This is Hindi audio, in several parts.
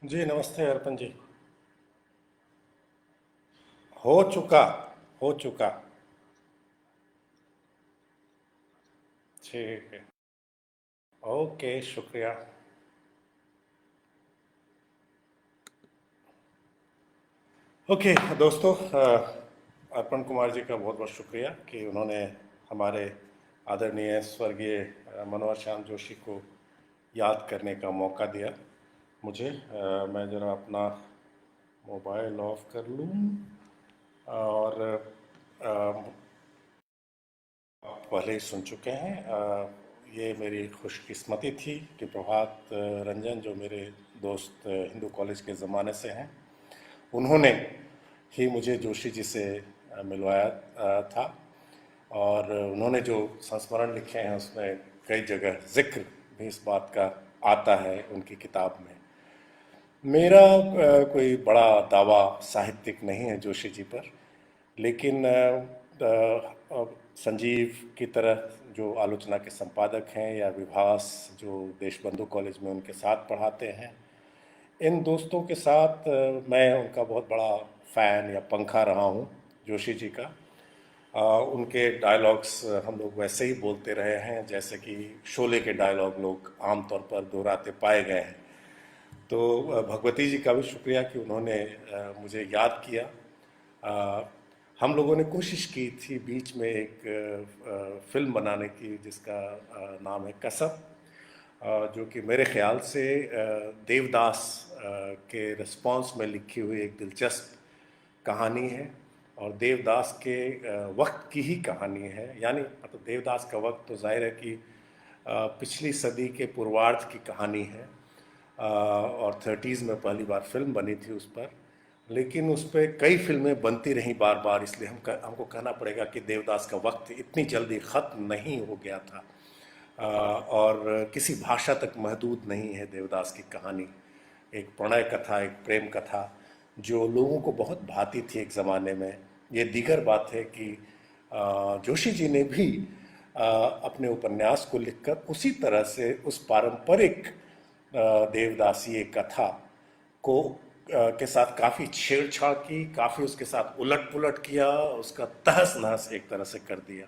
जी नमस्ते अर्पण जी। हो चुका। हो चुका। ठीक है। ओके, शुक्रिया। ओके दोस्तों, अर्पण कुमार जी का बहुत बहुत शुक्रिया कि उन्होंने हमारे आदरणीय स्वर्गीय मनोहर श्याम जोशी को याद करने का मौका दिया मुझे। मैं ज़रा अपना मोबाइल ऑफ कर लूँ। और अ, आप पहले ही सुन चुके हैं। ये मेरी खुशकिस्मती थी कि प्रभात रंजन, जो मेरे दोस्त हिंदू कॉलेज के ज़माने से हैं, उन्होंने ही मुझे जोशी जी से मिलवाया था। और उन्होंने जो संस्मरण लिखे हैं उसमें कई जगह जिक्र भी इस बात का आता है उनकी किताब में। मेरा कोई बड़ा दावा साहित्यिक नहीं है जोशी जी पर, लेकिन संजीव की तरह जो आलोचना के संपादक हैं, या विभास जो देशबंधु कॉलेज में उनके साथ पढ़ाते हैं, इन दोस्तों के साथ मैं उनका बहुत बड़ा फ़ैन या पंखा रहा हूँ जोशी जी का। उनके डायलॉग्स हम लोग वैसे ही बोलते रहे हैं जैसे कि शोले के डायलॉग लोग आमतौर पर दोहराते पाए गए हैं। तो भगवती जी का भी शुक्रिया कि उन्होंने मुझे याद किया। हम लोगों ने कोशिश की थी बीच में एक फिल्म बनाने की जिसका नाम है कसब, जो कि मेरे ख्याल से देवदास के रिस्पॉन्स में लिखी हुई एक दिलचस्प कहानी है। और देवदास के वक्त की ही कहानी है, यानी मतलब देवदास का वक्त तो जाहिर है कि पिछली सदी के पूर्वार्ध की कहानी है। और 30s में पहली बार फिल्म बनी थी उस पर, लेकिन उस पर कई फिल्में बनती रहीं बार बार, इसलिए हमको कहना पड़ेगा कि देवदास का वक्त इतनी जल्दी ख़त्म नहीं हो गया था। और किसी भाषा तक महदूद नहीं है देवदास की कहानी। एक प्रणय कथा, एक प्रेम कथा जो लोगों को बहुत भाती थी एक ज़माने में। ये दीगर बात है कि जोशी जी ने भी अपने उपन्यास को लिखकर उसी तरह से उस पारंपरिक देवदासी कथा को के साथ काफ़ी छेड़छाड़ की, काफ़ी उसके साथ उलट पुलट किया, उसका तहस नहस एक तरह से कर दिया।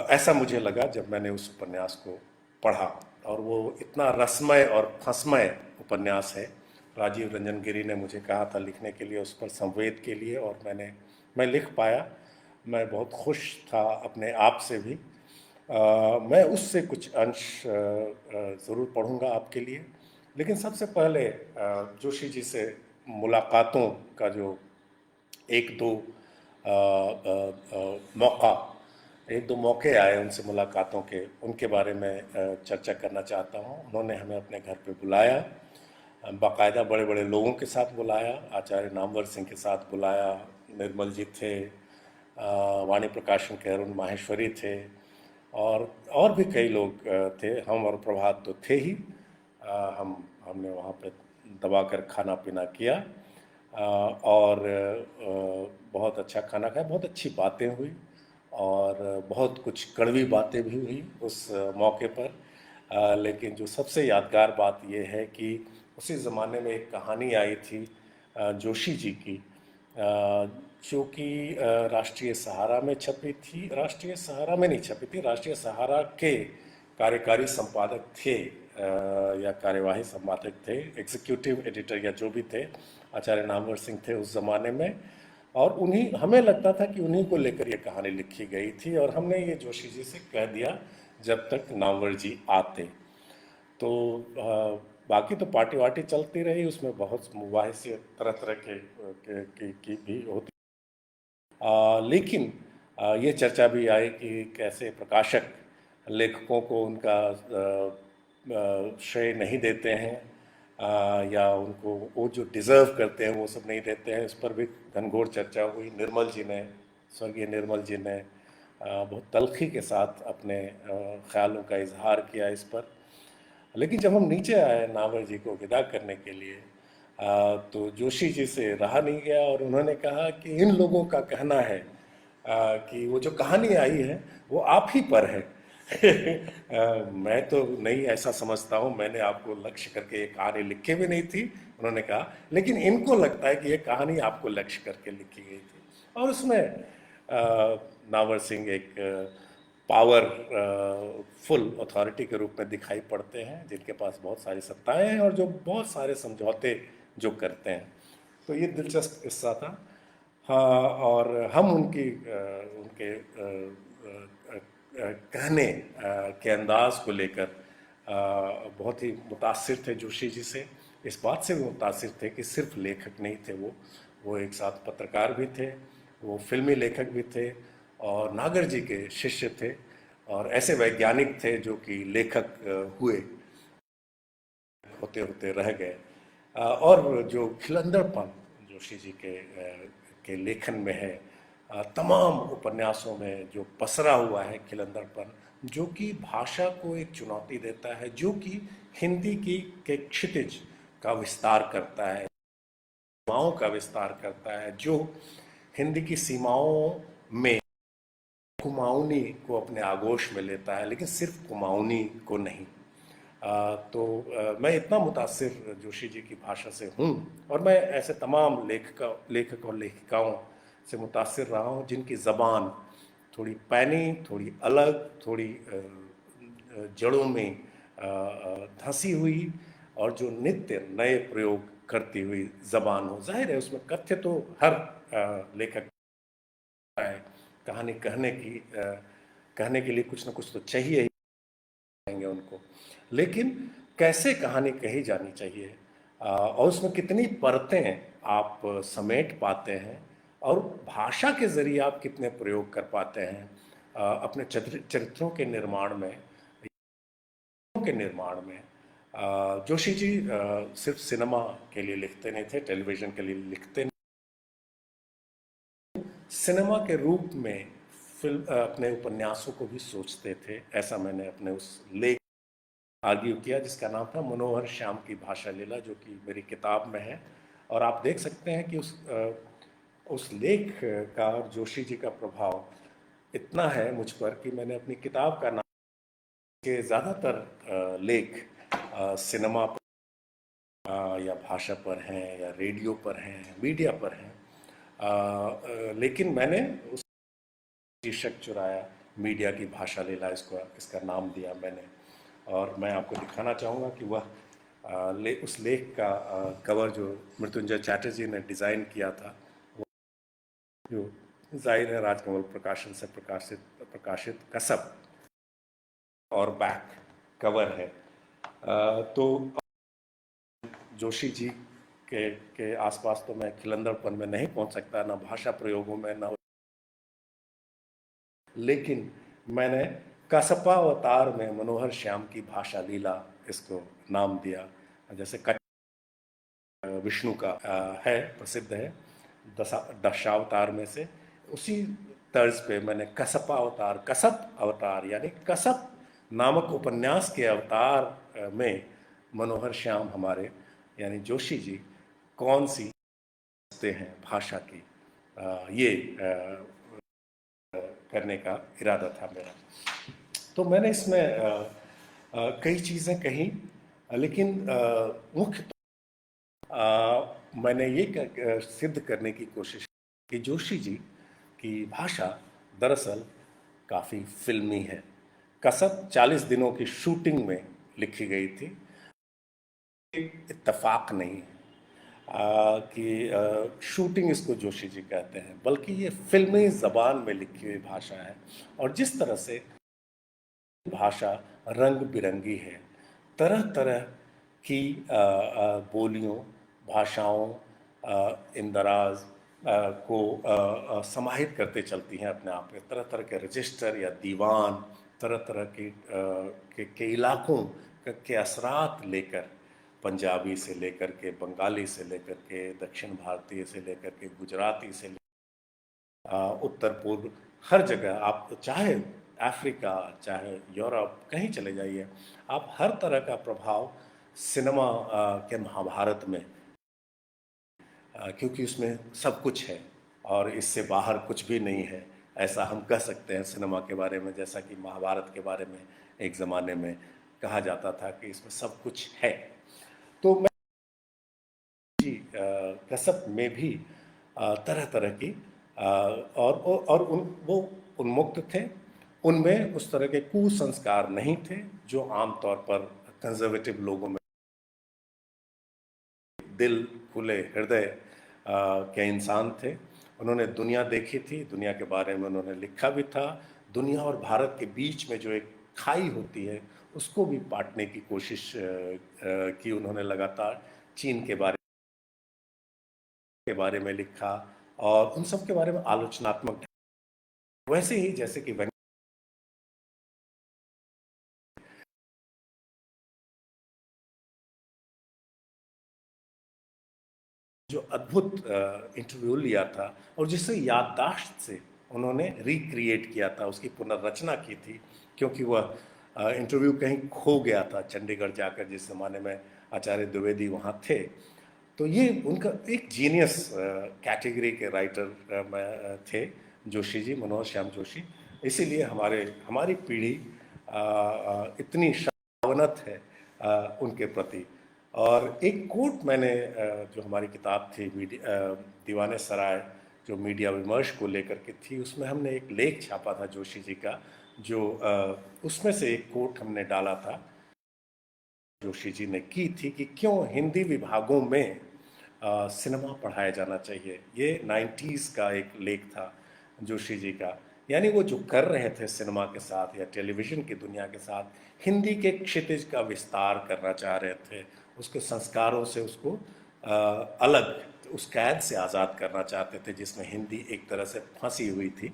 ऐसा मुझे लगा जब मैंने उस उपन्यास को पढ़ा। और वो इतना रसमय और फंसमय उपन्यास है। राजीव रंजन गिरी ने मुझे कहा था लिखने के लिए उस पर संवेद के लिए, और मैं लिख पाया। मैं बहुत खुश था अपने आप से भी। मैं उससे कुछ अंश ज़रूर पढ़ूंगा आपके लिए। लेकिन सबसे पहले जोशी जी से मुलाकातों का जो एक दो मौका एक दो मौके आए उनसे मुलाकातों के, उनके बारे में चर्चा करना चाहता हूँ। उन्होंने हमें अपने घर पे बुलाया, बाकायदा बड़े बड़े लोगों के साथ बुलाया। आचार्य नामवर सिंह के साथ बुलाया, निर्मल जी थे, वाणी प्रकाशन के अरुण माहेश्वरी थे, और भी कई लोग थे। हम और प्रभात तो थे ही। हमने वहाँ पे दबा कर खाना पीना किया, और बहुत अच्छा खाना खाया, बहुत अच्छी बातें हुई, और बहुत कुछ कड़वी बातें भी हुई उस मौके पर। लेकिन जो सबसे यादगार बात यह है कि उसी ज़माने में एक कहानी आई थी जोशी जी की, जो कि राष्ट्रीय सहारा में छपी थी। राष्ट्रीय सहारा में नहीं छपी थी, राष्ट्रीय सहारा के कार्यकारी संपादक थे, या कार्यवाही संपादक थे, एग्जीक्यूटिव एडिटर या जो भी थे, आचार्य नामवर सिंह थे उस ज़माने में। और उन्हीं, हमें लगता था कि उन्हीं को लेकर ये कहानी लिखी गई थी, और हमने ये जोशी जी से कह दिया जब तक नामवर जी आते। तो बाकी तो पार्टी वार्टी चलती रही, उसमें बहुत मुबाहिसे तरह तरह की भी होती। लेकिन ये चर्चा भी आई कि कैसे प्रकाशक लेखकों को उनका श्रेय नहीं देते हैं, या उनको वो जो डिज़र्व करते हैं वो सब नहीं देते हैं। इस पर भी घनघोर चर्चा हुई। निर्मल जी ने, स्वर्गीय निर्मल जी ने बहुत तल्खी के साथ अपने ख्यालों का इजहार किया इस पर। लेकिन जब हम नीचे आए नावर जी को विदा करने के लिए, तो जोशी जी से रहा नहीं गया, और उन्होंने कहा कि इन लोगों का कहना है कि वो जो कहानी आई है वो आप ही पर है। मैं तो नहीं ऐसा समझता हूँ, मैंने आपको लक्ष्य करके ये कहानी लिखी भी नहीं थी, उन्होंने कहा, लेकिन इनको लगता है कि ये कहानी आपको लक्ष्य करके लिखी गई थी। और उसमें नावर सिंह एक पावर फुल अथॉरिटी के रूप में दिखाई पड़ते हैं, जिनके पास बहुत सारी सत्ताएं हैं और जो बहुत सारे समझौते जो करते हैं। तो ये दिलचस्प किस्सा था। हाँ, और हम उनके कहने के अंदाज को लेकर बहुत ही मुतासिर थे जोशी जी से। इस बात से भी मुतासिर थे कि सिर्फ लेखक नहीं थे वो एक साथ पत्रकार भी थे, वो फिल्मी लेखक भी थे और नागर जी के शिष्य थे, और ऐसे वैज्ञानिक थे जो कि लेखक हुए, होते होते रह गए। और जो खिलंदड़पन जोशी जी के लेखन में है, तमाम उपन्यासों में जो पसरा हुआ है खिलंदड़पन, जो कि भाषा को एक चुनौती देता है, जो कि हिंदी की के क्षितिज का विस्तार करता है, सीमाओं का विस्तार करता है, जो हिंदी की सीमाओं में कुमाऊनी को अपने आगोश में लेता है, लेकिन सिर्फ कुमाऊनी को नहीं। मैं इतना मुतासिर जोशी जी की भाषा से हूँ, और मैं ऐसे तमाम लेखक और लेखिकाओं से मुतासिर रहा हूँ जिनकी ज़बान थोड़ी पैनी, थोड़ी अलग, थोड़ी जड़ों में धंसी हुई, और जो नित्य नए प्रयोग करती हुई ज़बान हो। जाहिर है उसमें कथ्य तो हर लेखक है, कहानी कहने के लिए कुछ ना कुछ तो चाहिए ही हैं उनको, लेकिन कैसे कहानी कही जानी चाहिए, और उसमें कितनी परतें आप समेट पाते हैं, और भाषा के जरिए आप कितने प्रयोग कर पाते हैं अपने चरित्रों के निर्माण में। जोशी जी सिर्फ सिनेमा के लिए लिखते नहीं थे, टेलीविजन के लिए लिखते नहीं, सिनेमा के रूप में फिल्म अपने उपन्यासों को भी सोचते थे। ऐसा मैंने अपने उस लेख आर्ग्यू किया जिसका नाम था मनोहर श्याम की भाषा लीला, जो कि मेरी किताब में है। और आप देख सकते हैं कि उस लेख का और जोशी जी का प्रभाव इतना है मुझ पर कि मैंने अपनी किताब का नाम के ज़्यादातर लेख सिनेमा पर या भाषा पर हैं या रेडियो पर हैं, मीडिया पर हैं, लेकिन मैंने उस शीर्षक चुराया, मीडिया की भाषा लीला इसका नाम दिया मैंने। और मैं आपको दिखाना चाहूँगा कि वह उस लेख का कवर जो मृत्युंजय चैटर्जी ने डिज़ाइन किया था, वो जो जाहिर है राजकमल प्रकाशन से प्रकाशित कसब और बैक कवर है। तो जोशी जी के आसपास तो मैं खिलंदड़पन में नहीं पहुंच सकता, ना भाषा प्रयोगों में, ना, लेकिन मैंने कसपा अवतार में मनोहर श्याम की भाषा लीला इसको नाम दिया। जैसे विष्णु का है, प्रसिद्ध है दशावतार में से, उसी तर्ज पे मैंने कसपा अवतार, कसप अवतार यानी कसप नामक उपन्यास के अवतार में मनोहर श्याम हमारे यानी जोशी जी कौन सी हैं भाषा की, ये करने का इरादा था मेरा। तो मैंने इसमें कई चीज़ें कही, लेकिन मुख्य मैंने ये सिद्ध करने की कोशिश की जोशी जी की भाषा दरअसल काफ़ी फिल्मी है। कसब 40 दिनों की शूटिंग में लिखी गई थी, इत्तेफाक नहीं है कि शूटिंग इसको जोशी जी कहते हैं, बल्कि ये फिल्मी ज़बान में लिखी हुई भाषा है। और जिस तरह से भाषा रंग बिरंगी है, तरह तरह की बोलियों, भाषाओं, इंदराज को समाहित करते चलती हैं अपने आप में। तरह तरह के रजिस्टर या दीवान, तरह तरह के इलाकों के असरात लेकर, पंजाबी से लेकर के, बंगाली से लेकर के, दक्षिण भारतीय से लेकर के, गुजराती से उत्तर पूर्व, हर जगह आप चाहे अफ्रीका, चाहे यूरोप, कहीं चले जाइए, आप हर तरह का प्रभाव सिनेमा के महाभारत में, क्योंकि उसमें सब कुछ है और इससे बाहर कुछ भी नहीं है, ऐसा हम कह सकते हैं सिनेमा के बारे में, जैसा कि महाभारत के बारे में एक ज़माने में कहा जाता था कि इसमें सब कुछ है। तो मैं जी कसब में भी तरह तरह की और वो उन्मुक्त थे। उनमें उस तरह के कुसंस्कार नहीं थे जो आमतौर पर कंजर्वेटिव लोगों में। दिल खुले हृदय के इंसान थे। उन्होंने दुनिया देखी थी, दुनिया के बारे में उन्होंने लिखा भी था। दुनिया और भारत के बीच में जो एक खाई होती है उसको भी पाटने की कोशिश की उन्होंने लगातार। चीन के बारे में लिखा और उन सब के बारे में आलोचनात्मक, वैसे ही जैसे कि जो अद्भुत इंटरव्यू लिया था और जिसे याददाश्त से उन्होंने रिक्रिएट किया था, उसकी पुनर्रचना की थी, क्योंकि वह इंटरव्यू कहीं खो गया था चंडीगढ़ जाकर, जिस ज़माने में आचार्य द्विवेदी वहाँ थे। तो ये उनका एक जीनियस कैटेगरी के राइटर थे जोशी जी, मनोहर श्याम जोशी। इसीलिए हमारी पीढ़ी इतनी शावनत है उनके प्रति। और एक कोट मैंने जो हमारी किताब थी दीवाने सराय, जो मीडिया विमर्श को लेकर के थी, उसमें हमने एक लेख छापा था जोशी जी का, जो उसमें से एक कोट हमने डाला था जोशी जी ने की थी कि क्यों हिंदी विभागों में सिनेमा पढ़ाया जाना चाहिए। ये 90s का एक लेख था जोशी जी का। यानी वो जो कर रहे थे सिनेमा के साथ या टेलीविज़न की दुनिया के साथ, हिंदी के क्षितिज का विस्तार करना चाह रहे थे, उसके संस्कारों से उसको अलग, उस कैद से आज़ाद करना चाहते थे जिसमें हिंदी एक तरह से फंसी हुई थी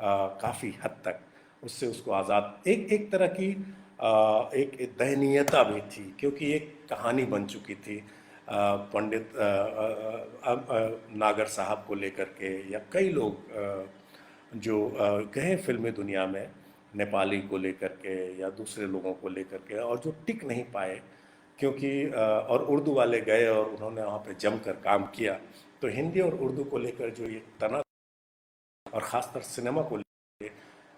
काफ़ी हद तक। उससे उसको आज़ाद, एक तरह की एक दयनीयता भी थी, क्योंकि एक कहानी बन चुकी थी पंडित नागर साहब को लेकर के, या कई लोग जो गए फिल्मी दुनिया में नेपाली को लेकर के या दूसरे लोगों को लेकर के, और जो टिक नहीं पाए, क्योंकि और उर्दू वाले गए और उन्होंने वहाँ पे जमकर काम किया। तो हिंदी और उर्दू को लेकर जो ये तना, और ख़ासकर सिनेमा को लेकर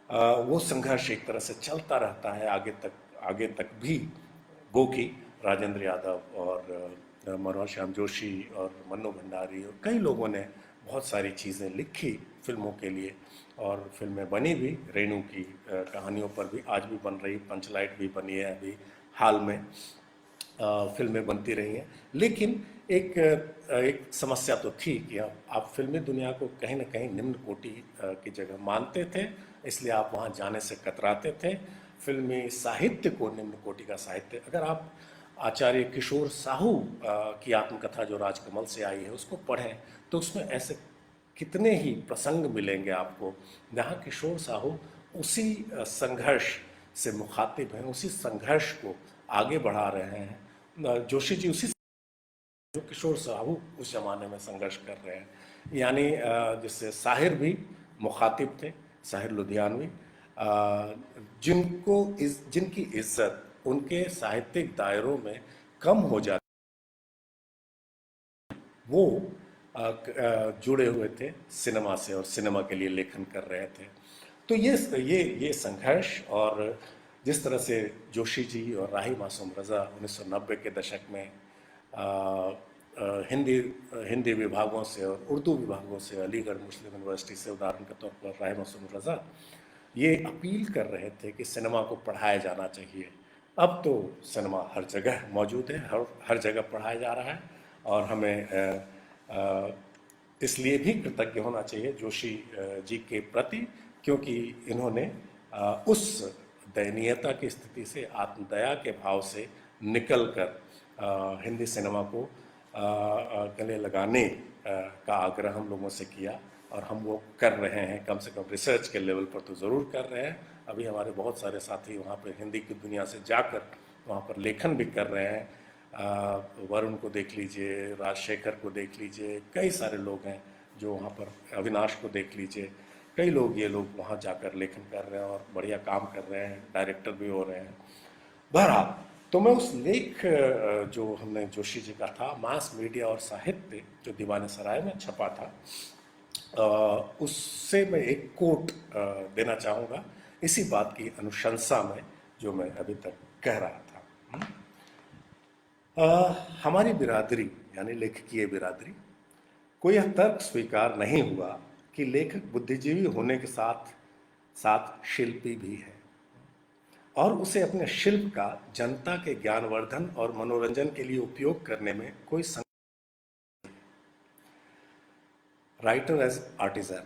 वो संघर्ष एक तरह से चलता रहता है आगे तक भी। गो कि राजेंद्र यादव और मनोहर श्याम जोशी और मन्नू भंडारी और कई लोगों ने बहुत सारी चीज़ें लिखी फिल्मों के लिए, और फिल्में बनी भी। रेणु की कहानियों पर भी आज भी बन रही, पंचलाइट भी बनी है अभी हाल में, फिल्में बनती रही हैं। लेकिन एक समस्या तो थी कि आप फिल्मी दुनिया को कहीं ना कहीं निम्न कोटि की जगह मानते थे, इसलिए आप वहाँ जाने से कतराते थे। फिल्मी साहित्य को निम्न कोटि का साहित्य, अगर आप आचार्य किशोर साहू की आत्मकथा जो राजकमल से आई है उसको पढ़ें, तो उसमें ऐसे कितने ही प्रसंग मिलेंगे आपको जहाँ किशोर साहू उसी संघर्ष से मुखातिब हैं, उसी संघर्ष को आगे बढ़ा रहे हैं। जोशी जी उसी जो किशोर साहू उस जमाने में संघर्ष कर रहे हैं। यानी जिससे साहिर भी मुखातिब थे, साहिर लुधियानवी, जिनकी इज्जत उनके साहित्यिक दायरों में कम हो जाती, वो जुड़े हुए थे सिनेमा से और सिनेमा के लिए लेखन कर रहे थे। तो ये संघर्ष, और जिस तरह से जोशी जी और राही मासूम रज़ा 1990 के दशक में हिंदी विभागों से और उर्दू विभागों से, अलीगढ़ मुस्लिम यूनिवर्सिटी से उदाहरण के तौर पर राही मासूम रज़ा ये अपील कर रहे थे कि सिनेमा को पढ़ाया जाना चाहिए। अब तो सिनेमा हर जगह मौजूद है, हर जगह पढ़ाया जा रहा है, और हमें इसलिए भी कृतज्ञ होना चाहिए जोशी जी के प्रति, क्योंकि इन्होंने उस दयनीयता की स्थिति से आत्मदया के भाव से निकलकर हिंदी सिनेमा को गले लगाने का आग्रह हम लोगों से किया, और हम वो कर रहे हैं। कम से कम रिसर्च के लेवल पर तो ज़रूर कर रहे हैं। अभी हमारे बहुत सारे साथी वहाँ पर हिंदी की दुनिया से जाकर वहाँ पर लेखन भी कर रहे हैं। वरुण को देख लीजिए, राजशेखर को देख लीजिए, कई सारे लोग हैं जो वहाँ पर, अविनाश को देख लीजिए, कई लोग ये लोग वहाँ जाकर लेखन कर रहे हैं और बढ़िया काम कर रहे हैं, डायरेक्टर भी हो रहे हैं। बहरहाल, तो मैं उस लेख जो हमने जोशी जी का था, मास मीडिया और साहित्य, जो दीवाने सराय में छपा था, उससे मैं एक कोट देना चाहूँगा इसी बात की अनुशंसा में जो मैं अभी तक कह रहा था। हमारी बिरादरी यानी लेखकीय बिरादरी को यह तर्क स्वीकार नहीं हुआ कि लेखक बुद्धिजीवी होने के साथ साथ शिल्पी भी है और उसे अपने शिल्प का जनता के ज्ञानवर्धन और मनोरंजन के लिए उपयोग करने में कोई राइटर एज आर्टिजन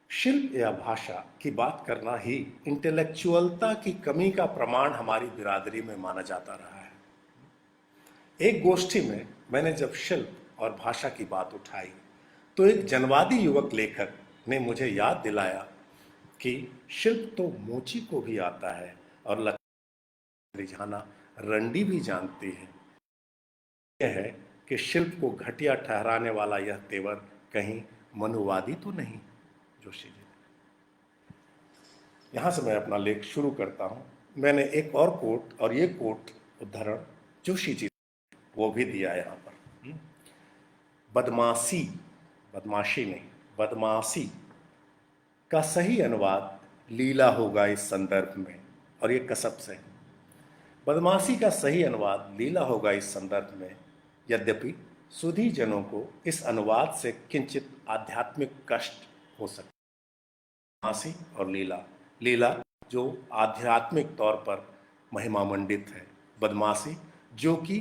शिल्प या भाषा की बात करना ही इंटेलेक्चुअलता की कमी का प्रमाण हमारी बिरादरी में माना जाता रहा है। एक गोष्ठी में मैंने जब शिल्प और भाषा की बात उठाई तो एक जनवादी युवक लेखक ने मुझे याद दिलाया कि शिल्प तो मोची को भी आता है और रिझाना रंडी भी जानती है। यह है कि शिल्प को घटिया ठहराने वाला यह तेवर कहीं मनुवादी तो नहीं। जोशी जी, यहाँ से मैं अपना लेख शुरू करता हूँ। मैंने एक और कोट, और ये कोट उद्धरण जोशी जी वो भी दिया यहाँ पर। बदमाशी, बदमाशी नहीं, बदमाशी का सही अनुवाद लीला होगा इस संदर्भ में, और ये कसब से। बदमाशी का सही अनुवाद लीला होगा इस संदर्भ में, यद्यपि सुधी जनों को इस अनुवाद से किंचित आध्यात्मिक कष्ट हो सकता है। बदमाशी और लीला, लीला जो आध्यात्मिक तौर पर महिमा मंडित है, बदमाशी जो कि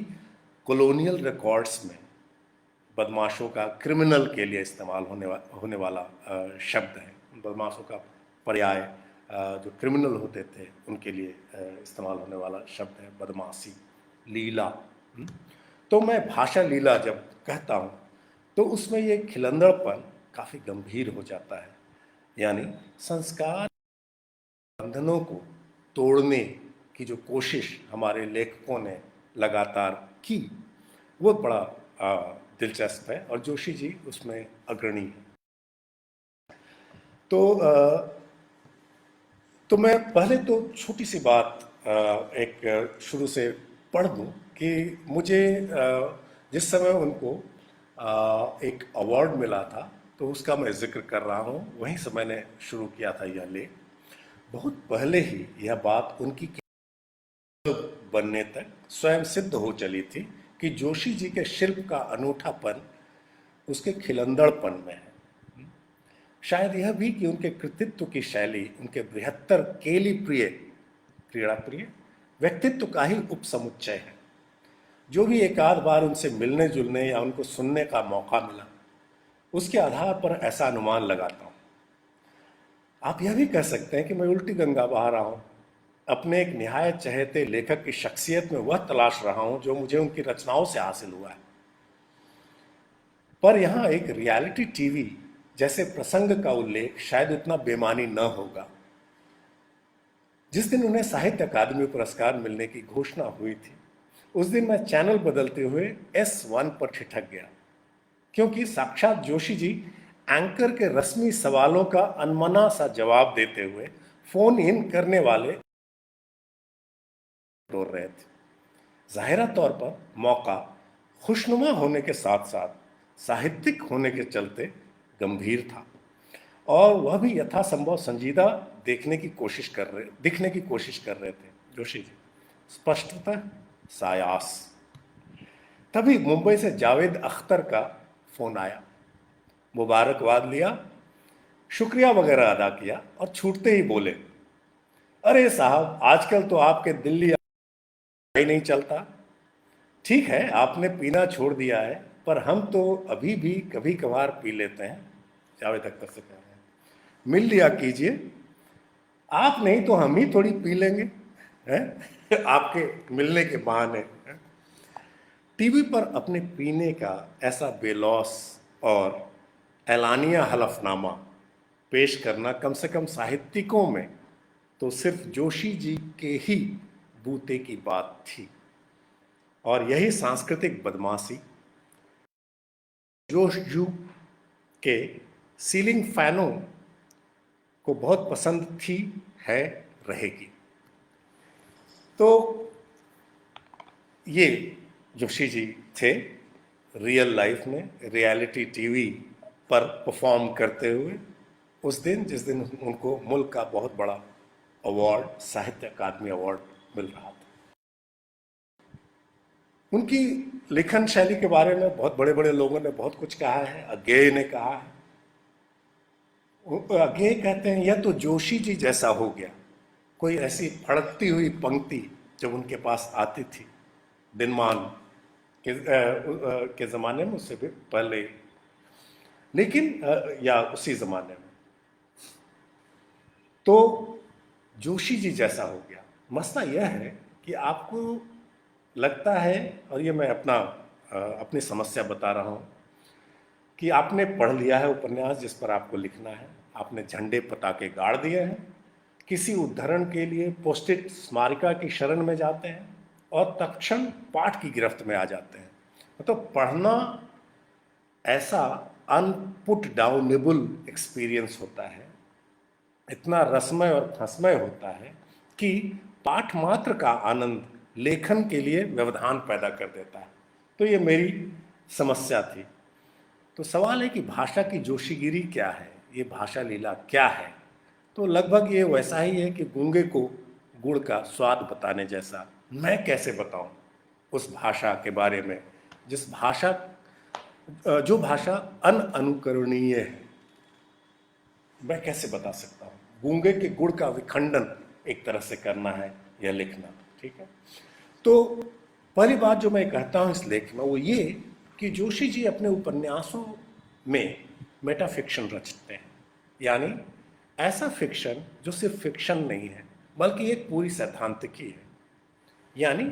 कॉलोनियल रिकॉर्ड्स में बदमाशों का क्रिमिनल के लिए इस्तेमाल होने वाला शब्द है। बदमाशों का पर्याय जो क्रिमिनल होते थे उनके लिए इस्तेमाल होने वाला शब्द है बदमाशी, लीला। तो मैं भाषा लीला जब कहता हूँ तो उसमें ये खिलंदड़पन काफ़ी गंभीर हो जाता है, यानी संस्कार बंधनों को तोड़ने की जो कोशिश हमारे लेखकों ने लगातार की वो बड़ा दिलचस्प है और जोशी जी उसमें अग्रणी है। तो मैं पहले तो छोटी सी बात एक शुरू से पढ़ दूं कि मुझे जिस समय उनको एक अवार्ड मिला था तो उसका मैं जिक्र कर रहा हूं, वहीं से मैंने शुरू किया था यह लेख। बहुत पहले ही यह बात उनकी बनने तक स्वयं सिद्ध हो चली थी कि जोशी जी के शिल्प का अनूठापन उसके खिलंदड़पन में है। शायद यह भी कि उनके कृतित्व की शैली उनके बृहत्तर केली प्रिय, क्रीड़ा प्रिय व्यक्तित्व का ही उपसमुच्चय है। जो भी एक आध बार उनसे मिलने जुलने या उनको सुनने का मौका मिला, उसके आधार पर ऐसा अनुमान लगाता हूं। आप यह भी कह सकते हैं कि मैं उल्टी गंगा बहा रहा हूं, अपने एक निहायत चहेते लेखक की शख्सियत में वह तलाश रहा हूं जो मुझे उनकी रचनाओं से हासिल हुआ है। पर यहां एक रियलिटी टीवी जैसे प्रसंग का उल्लेख शायद उतना बेमानी न होगा। जिस दिन उन्हें साहित्य अकादमी पुरस्कार मिलने की घोषणा हुई थी, उस दिन मैं चैनल बदलते हुए S1 पर ठिठक गया, क्योंकि साक्षात जोशी जी एंकर के रस्मी सवालों का अनमना सा जवाब देते हुए फोन इन करने वाले तोड़ रहे थे। जाहिरा तौर पर मौका खुशनुमा होने के साथ साथ साहित्यिक होने के चलते गंभीर था, और वह भी यथासंभव संजीदा दिखने की कोशिश कर रहे थे जोशी जी, स्पष्टतः सायास। तभी मुंबई से जावेद अख्तर का फोन आया, मुबारकबाद लिया, शुक्रिया वगैरह अदा किया और छूटते ही बोले, अरे साहब आजकल तो आपके दिल्ली ही नहीं चलता। ठीक है आपने पीना छोड़ दिया है, पर हम तो अभी भी कभी कभार पी लेते हैं। जावेद अख्तर से कह रहे हैं, मिल लिया कीजिए, आप नहीं तो हम ही थोड़ी पी लेंगे हैं आपके मिलने के बहाने। टीवी पर अपने पीने का ऐसा बेलौस और एलानिया हलफनामा पेश करना कम से कम साहित्यिकों में तो सिर्फ जोशी जी के ही बूते की बात थी, और यही सांस्कृतिक बदमाशी जोश जू के सीलिंग फैनों को बहुत पसंद थी, है, रहेगी। तो ये जोशी जी थे रियल लाइफ में, रियलिटी टीवी पर परफॉर्म करते हुए उस दिन जिस दिन उनको मुल्क का बहुत बड़ा अवार्ड, साहित्य अकादमी अवार्ड मिल रहा था। उनकी लेखन शैली के बारे में बहुत बड़े बड़े लोगों ने बहुत कुछ कहा है। अज्ञेय ने कहा है, अज्ञेय कहते हैं यह तो जोशी जी जैसा हो गया। कोई ऐसी फड़कती हुई पंक्ति जब उनके पास आती थी दिनमान के ज़माने में, उससे भी पहले, लेकिन या उसी ज़माने में, तो जोशी जी जैसा हो गया। मसला यह है कि आपको लगता है, और ये मैं अपनी समस्या बता रहा हूँ, कि आपने पढ़ लिया है उपन्यास जिस पर आपको लिखना है, आपने झंडे पताके गाड़ दिए हैं, किसी उद्धरण के लिए पोस्टिट स्मारिका की शरण में जाते हैं और तत्क्षण पाठ की गिरफ्त में आ जाते हैं। तो पढ़ना ऐसा अनपुट डाउनेबल एक्सपीरियंस होता है, इतना रसमय और फसमय होता है कि पाठ मात्र का आनंद लेखन के लिए व्यवधान पैदा कर देता है। तो ये मेरी समस्या थी। तो सवाल है कि भाषा की जोशीगिरी क्या है, ये भाषा लीला क्या है? तो लगभग ये वैसा ही है कि गूंगे को गुड़ का स्वाद बताने जैसा। मैं कैसे बताऊं उस भाषा के बारे में जो भाषा अनुकरणीय है? मैं कैसे बता सकता हूँ? गूंगे के गुड़ का विखंडन एक तरह से करना है या लिखना, ठीक है? तो पहली बात जो मैं कहता हूँ इस लेख में वो ये कि जोशी जी अपने उपन्यासों में मेटाफिक्शन रचते हैं, यानी ऐसा फिक्शन जो सिर्फ फिक्शन नहीं है बल्कि एक पूरी सैद्धांतिकी है। यानी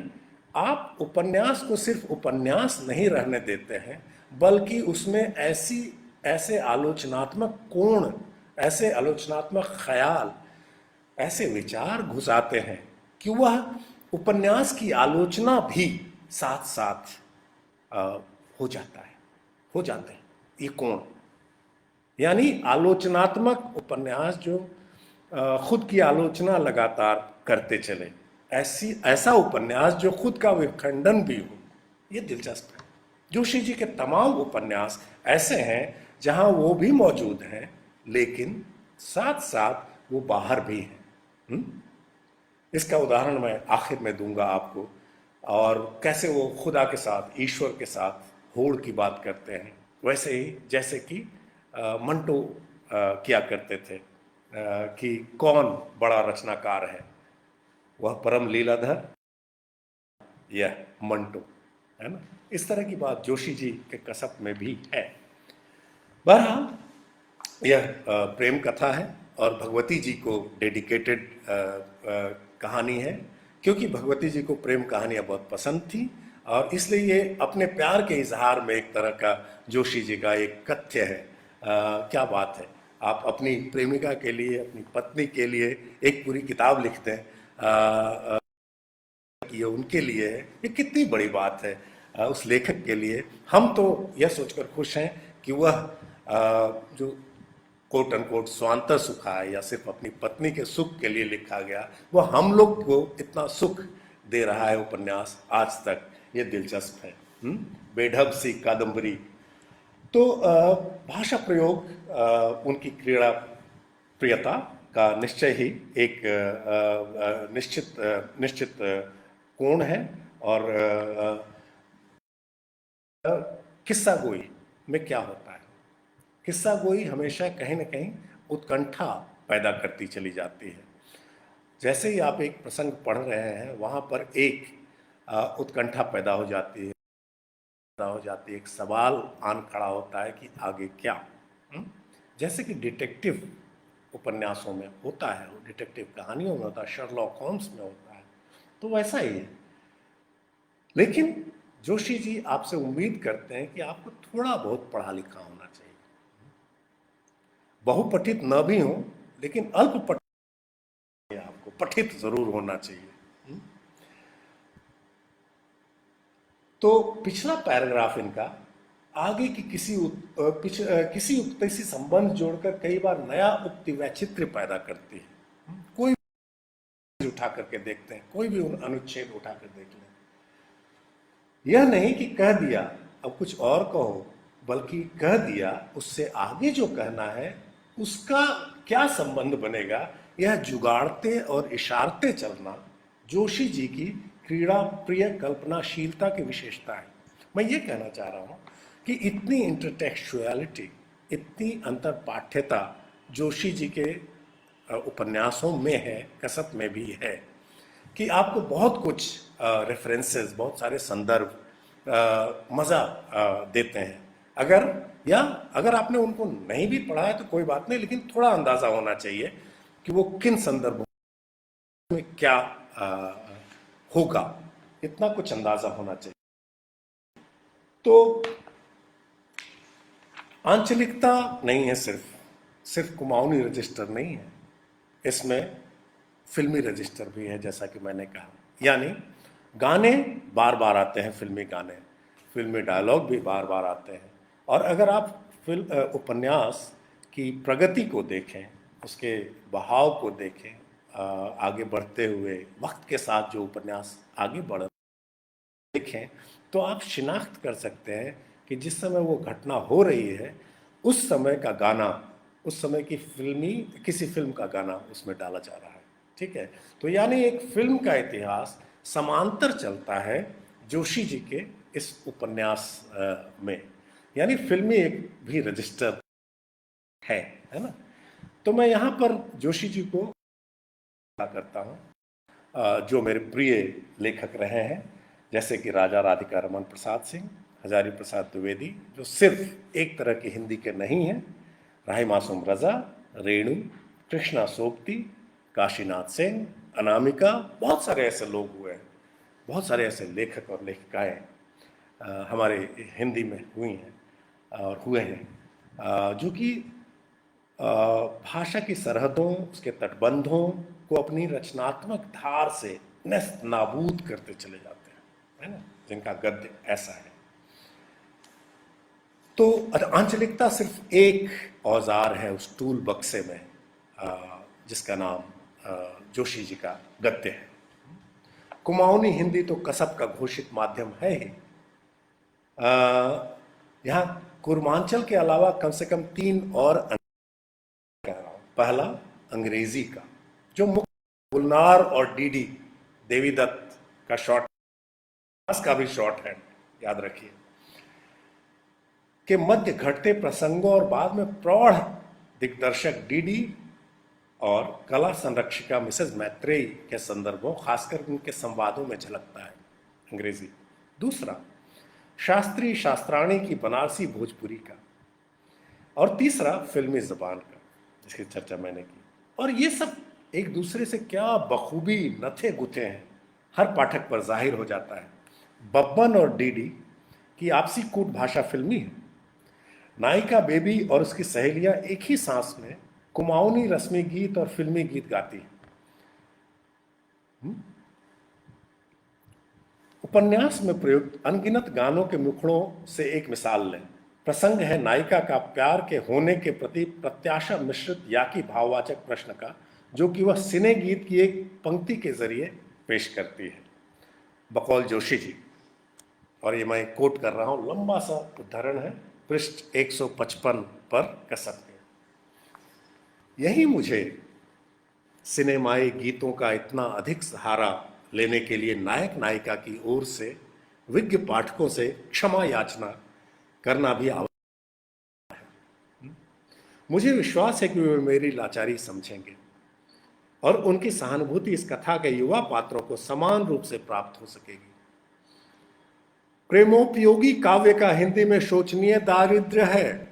आप उपन्यास को सिर्फ उपन्यास नहीं रहने देते हैं, बल्कि उसमें ऐसे आलोचनात्मक कोण, ऐसे आलोचनात्मक ख्याल, ऐसे विचार घुसाते हैं कि वह उपन्यास की आलोचना भी साथ साथ हो जाते हैं ये कोण। यानी आलोचनात्मक उपन्यास जो खुद की आलोचना लगातार करते चले, ऐसा उपन्यास जो खुद का विखंडन भी हो, ये दिलचस्प है। जोशी जी के तमाम उपन्यास ऐसे हैं जहां वो भी मौजूद हैं लेकिन साथ साथ वो बाहर भी हैं। इसका उदाहरण मैं आखिर में दूंगा आपको, और कैसे वो खुदा के साथ, ईश्वर के साथ होड़ की बात करते हैं, वैसे ही जैसे कि मंटो किया करते थे कि कौन बड़ा रचनाकार है, वह परम लीलाधर या मंटो, है ना? इस तरह की बात जोशी जी के कसब में भी है। बहरहाल यह प्रेम कथा है और भगवती जी को डेडिकेटेड कहानी है, क्योंकि भगवती जी को प्रेम कहानियाँ बहुत पसंद थी और इसलिए ये अपने प्यार के इजहार में एक तरह का जोशी जी का एक कथ्य है। क्या बात है, आप अपनी प्रेमिका के लिए, अपनी पत्नी के लिए एक पूरी किताब लिख दें कि ये उनके लिए है, ये कितनी बड़ी बात है उस लेखक के लिए। हम तो यह सोचकर खुश हैं कि वह जो कोट अनकोट स्वांतर सुख है या सिर्फ अपनी पत्नी के सुख के लिए लिखा गया, वह हम लोग को इतना सुख दे रहा है उपन्यास आज तक, ये दिलचस्प है। बेढब सी कादम्बरी। तो भाषा प्रयोग उनकी क्रीड़ा प्रियता का निश्चय ही एक निश्चित कोण है। और किस्सा गोई में क्या होता है, किस्सा गोई हमेशा कहीं ना कहीं उत्कंठा पैदा करती चली जाती है। जैसे ही आप एक प्रसंग पढ़ रहे हैं वहाँ पर एक उत्कंठा पैदा हो जाती है, एक सवाल आन खड़ा होता है कि आगे क्या। जैसे कि डिटेक्टिव उपन्यासों में होता है, डिटेक्टिव कहानियों में होता है, शर्लॉक होम्स में होता है, तो वैसा ही है। लेकिन जोशी जी आपसे उम्मीद करते हैं कि आपको थोड़ा बहुत पढ़ा लिखा होना चाहिए, बहुपठित न भी हो लेकिन अल्प पठित, आपको पठित जरूर होना चाहिए। तो पिछला पैराग्राफ इनका आगे की किसी उक्ति से संबंध जोड़कर कई बार नया उक्ति वैचित्र्य पैदा करती है। कोई भी उठा करके देखते हैं, कोई भी अनुच्छेद उठा कर देख लें, यह नहीं कि कह दिया अब कुछ और कहो, बल्कि कह दिया, उससे आगे जो कहना है उसका क्या संबंध बनेगा, यह जुगाड़ते और इशारते चलना जोशी जी की क्रीड़ा प्रिय कल्पनाशीलता की विशेषता है। मैं ये कहना चाह रहा हूँ कि इतनी इंटरटेक्चुअलिटी, इतनी अंतरपाठ्यता जोशी जी के उपन्यासों में है, कसब में भी है, कि आपको बहुत कुछ रेफरेंसेस, बहुत सारे संदर्भ मज़ा देते हैं। अगर आपने उनको नहीं भी पढ़ा है तो कोई बात नहीं, लेकिन थोड़ा अंदाज़ा होना चाहिए कि वो किन संदर्भों में क्या होगा, इतना कुछ अंदाज़ा होना चाहिए। तो आंचलिकता नहीं है, सिर्फ कुमाऊनी रजिस्टर नहीं है, इसमें फिल्मी रजिस्टर भी है, जैसा कि मैंने कहा। यानी गाने बार बार आते हैं, फिल्मी गाने, फिल्मी डायलॉग भी बार बार आते हैं। और अगर आप उपन्यास की प्रगति को देखें, उसके बहाव को देखें, आगे बढ़ते हुए वक्त के साथ जो उपन्यास आगे बढ़ देखें, तो आप शिनाख्त कर सकते हैं कि जिस समय वो घटना हो रही है, उस समय का गाना, उस समय की किसी फिल्म का गाना उसमें डाला जा रहा है। ठीक है, तो यानी एक फिल्म का इतिहास समांतर चलता है जोशी जी के इस उपन्यास में, यानी फिल्मी एक भी रजिस्टर है ना। तो मैं यहाँ पर जोशी जी को करता हूँ जो मेरे प्रिय लेखक रहे हैं, जैसे कि राजा राधिका रमन प्रसाद सिंह, हजारी प्रसाद द्विवेदी, जो सिर्फ एक तरह की हिंदी के नहीं हैं, राही मासूम रजा, रेणु, कृष्णा सोबती, काशीनाथ सेन, अनामिका, बहुत सारे ऐसे लोग हुए हैं, बहुत सारे ऐसे लेखक और लेखिकाएँ हमारे हिंदी में हुई हैं और हुए हैं, जो कि भाषा की सरहदों, उसके तटबंधों को अपनी रचनात्मक धार से नस्त नाबूद करते चले जाते हैं, है ना, जिनका गद्य ऐसा है। तो आंचलिकता सिर्फ एक औजार है उस टूल बक्से में जिसका नाम जोशी जी का गद्य है। कुमाऊनी हिंदी तो कसब का घोषित माध्यम है ही। यहाँ कुर्मांचल के अलावा कम से कम 3 और कह रहा हूँ। पहला अंग्रेजी का, जो मुख्य गुलनार और डीडी देवी दत्त का शॉर्ट, का भी शॉर्ट हैंड याद रखिए, के मध्य घटते प्रसंगों और बाद में प्रौढ़ दिग्दर्शक डीडी और कला संरक्षिका मिसेस मैत्रेयी के संदर्भों, खासकर उनके संवादों में झलकता है अंग्रेजी। दूसरा शास्त्रीय शास्त्राणी की बनारसी भोजपुरी का, और तीसरा फिल्मी जबान का, जिसकी चर्चा मैंने की। और ये सब एक दूसरे से क्या बखूबी नथे गुथे हैं, हर पाठक पर जाहिर हो जाता है। बब्बन और डीडी की आपसी कूट भाषा फिल्मी है। नायिका बेबी और उसकी सहेलियां एक ही सांस में कुमाऊनी रस्मी गीत और फिल्मी गीत गाती हैं। उपन्यास में प्रयुक्त अनगिनत गानों के मुखड़ों से एक मिसाल लें। प्रसंग है नायिका का प्यार के होने के प्रति प्रत्याशा मिश्रित याकी भाववाचक प्रश्न का, जो कि वह सिने गीत की एक पंक्ति के जरिए पेश करती है, बकौल जोशी जी। और ये मैं कोट कर रहा हूँ, लंबा सा उदाहरण है, पृष्ठ 155 पर कसब के। यही मुझे सिनेमाई गीतों का इतना अधिक सहारा लेने के लिए नायक नायिका की ओर से विज्ञ पाठकों से क्षमा याचना करना भी आवश्यक है। मुझे विश्वास है कि वे मेरी लाचारी समझेंगे और उनकी सहानुभूति इस कथा के युवा पात्रों को समान रूप से प्राप्त हो सकेगी। प्रेमोपयोगी काव्य का हिंदी में शोचनीय दारिद्र्य है।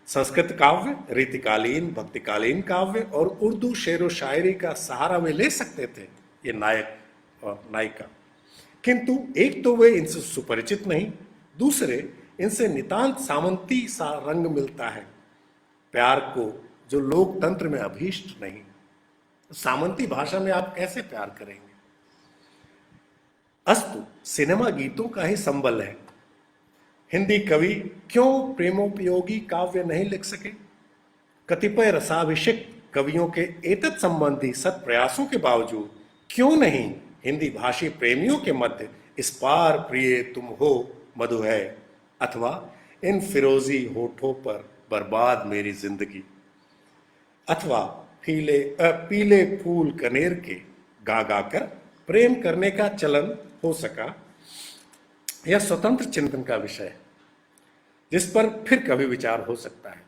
संस्कृत काव्य, रीतिकालीन, भक्तिकालीन काव्य और उर्दू शेरो शायरी का सहारा वे ले सकते थे, ये नायक और नायिका, किंतु एक तो वे इनसे सुपरिचित नहीं, दूसरे इनसे नितांत सामंती सा रंग मिलता है प्यार को, जो लोकतंत्र में अभीष्ट नहीं। सामंती भाषा में आप कैसे प्यार करेंगे? अस्तु, सिनेमा गीतों का ही संबल है। हिंदी कवि क्यों प्रेमोपयोगी काव्य नहीं लिख सके? कतिपय रसाभिषिक्त कवियों के एतत् संबंधी सत प्रयासों के बावजूद क्यों नहीं हिंदी भाषी प्रेमियों के मध्य इस पार प्रिय तुम हो मधु है अथवा इन फिरोजी होठों पर बर्बाद मेरी जिंदगी, अथवा पीले फूल कनेर के गा गा कर प्रेम करने का चलन हो सका, यह स्वतंत्र चिंतन का विषय है जिस पर फिर कभी विचार हो सकता है।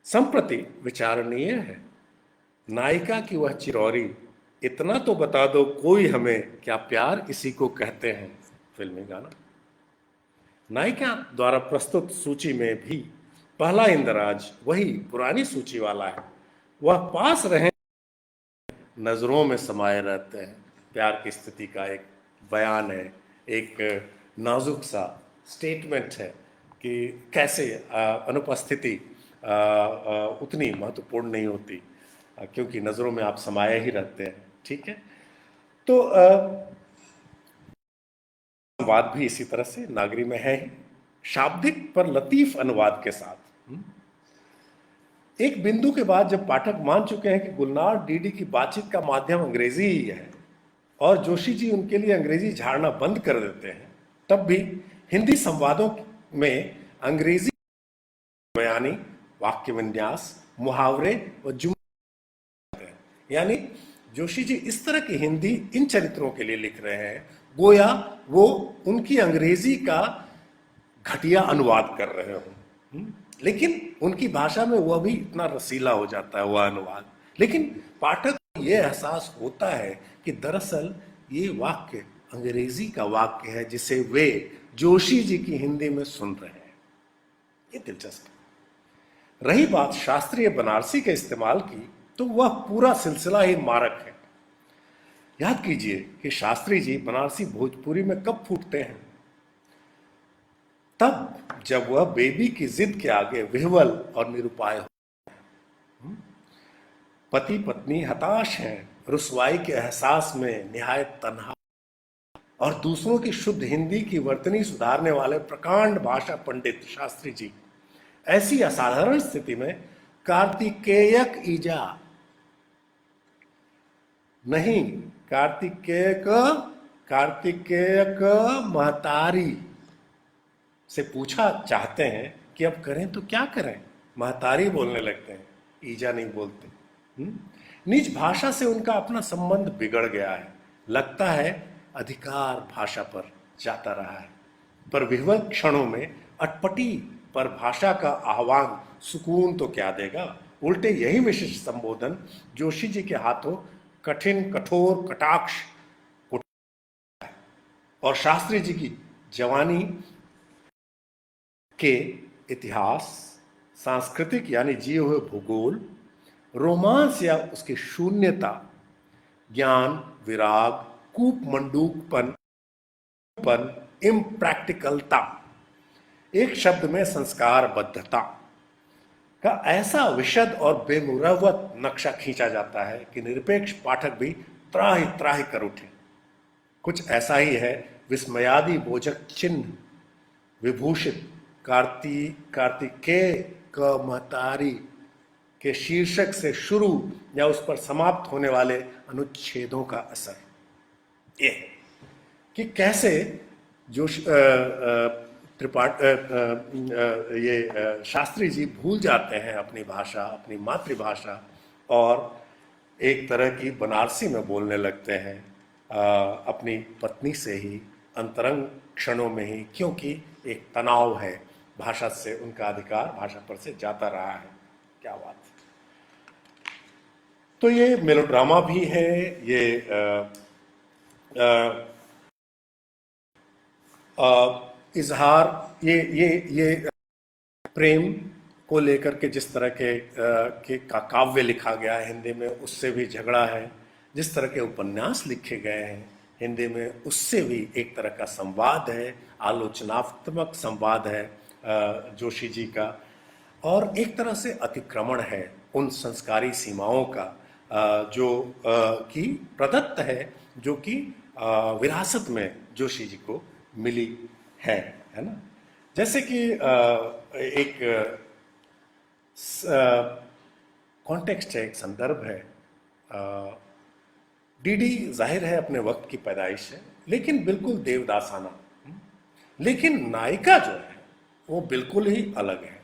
संप्रति विचारणीय है नायिका की वह चिरौरी, इतना तो बता दो कोई हमें, क्या प्यार इसी को कहते हैं, फिल्मी गाना। नायिका द्वारा प्रस्तुत सूची में भी पहला इंदराज वही पुरानी सूची वाला है। वह पास रहे नजरों में समाये रहते हैं। प्यार की स्थिति का एक बयान है, एक नाजुक सा स्टेटमेंट है कि कैसे अनुपस्थिति उतनी महत्वपूर्ण नहीं होती, क्योंकि नजरों में आप समाये ही रहते हैं। ठीक है, तो अनुवाद भी इसी तरह से नागरी में है ही, शाब्दिक पर लतीफ अनुवाद के साथ। एक बिंदु के बाद जब पाठक मान चुके हैं कि गुलनार डीडी की बातचीत का माध्यम अंग्रेजी ही है और जोशी जी उनके लिए अंग्रेजी झाड़ना बंद कर देते हैं, तब भी हिंदी संवादों में अंग्रेजी बयानी, वाक्य विन्यास, मुहावरे और जुमले, यानी जोशी जी इस तरह की हिंदी इन चरित्रों के लिए लिख रहे हैं गोया वो उनकी अंग्रेजी का घटिया अनुवाद कर रहे हो, लेकिन उनकी भाषा में वह भी इतना रसीला हो जाता है वह अनुवाद। लेकिन पाठक को यह एहसास होता है कि दरअसल ये वाक्य अंग्रेजी का वाक्य है जिसे वे जोशी जी की हिंदी में सुन रहे हैं। ये दिलचस्प। रही बात शास्त्रीय बनारसी के इस्तेमाल की, तो वह पूरा सिलसिला ही मारक है। याद कीजिए कि शास्त्री जी बनारसी भोजपुरी में कब फूटते हैं? तब जब वह बेबी की जिद के आगे विह्वल और निरुपाय हो। पति पत्नी हताश हैं, रुसवाई के एहसास में निहायत तन्हा, और दूसरों की शुद्ध हिंदी की वर्तनी सुधारने वाले प्रकांड भाषा पंडित शास्त्री जी ऐसी असाधारण स्थिति में कार्तिकेयक ईजा नहीं, कार्तिकेयक महतारी से पूछा चाहते हैं कि अब करें तो क्या करें। महतारी बोलने लगते हैं, ईजा नहीं बोलते। निज भाषा से उनका अपना संबंध बिगड़ गया है। लगता है अधिकार भाषा पर जाता रहा है, पर विह्वल क्षणों में अटपटी पर भाषा का आह्वान सुकून तो क्या देगा। उल्टे यही विशिष्ट संबोधन जोशी जी के हाथों कठिन कठोर कटाक्ष और शास्त्री जी की जवानी के इतिहास, सांस्कृतिक यानी जिए हुए भूगोल, रोमांस या उसकी शून्यता, ज्ञान, विराग, कूप मंडूकपन, इम्प्रैक्टिकलता, एक शब्द में संस्कारबद्धता का ऐसा विशद और बेमुरवत नक्शा खींचा जाता है कि निरपेक्ष पाठक भी त्राहि त्राहि कर उठे। कुछ ऐसा ही है विस्मयादि बोझक चिन्ह विभूषित कार्तिकेय क महतारी के शीर्षक से शुरू या उस पर समाप्त होने वाले अनुच्छेदों का असर ये है कि कैसे जो शास्त्री जी भूल जाते हैं अपनी भाषा, अपनी मातृभाषा, और एक तरह की बनारसी में बोलने लगते हैं अपनी पत्नी से ही अंतरंग क्षणों में ही, क्योंकि एक तनाव है भाषा से, उनका अधिकार भाषा पर से जाता रहा है। क्या बात है। तो ये मेलोड्रामा भी है, ये इजहार, ये प्रेम को लेकर के जिस तरह के का काव्य लिखा गया है हिंदी में, उससे भी झगड़ा है। जिस तरह के उपन्यास लिखे गए हैं हिंदी में, उससे भी एक तरह का संवाद है, आलोचनात्मक संवाद है जोशी जी का, और एक तरह से अतिक्रमण है उन संस्कारी सीमाओं का जो कि प्रदत्त है, जो कि विरासत में जोशी जी को मिली है ना। जैसे कि एक कॉन्टेक्स्ट है, एक संदर्भ है। डीडी जाहिर है अपने वक्त की पैदाइश है, लेकिन बिल्कुल देवदासाना। लेकिन नायिका जो है वो बिल्कुल ही अलग है।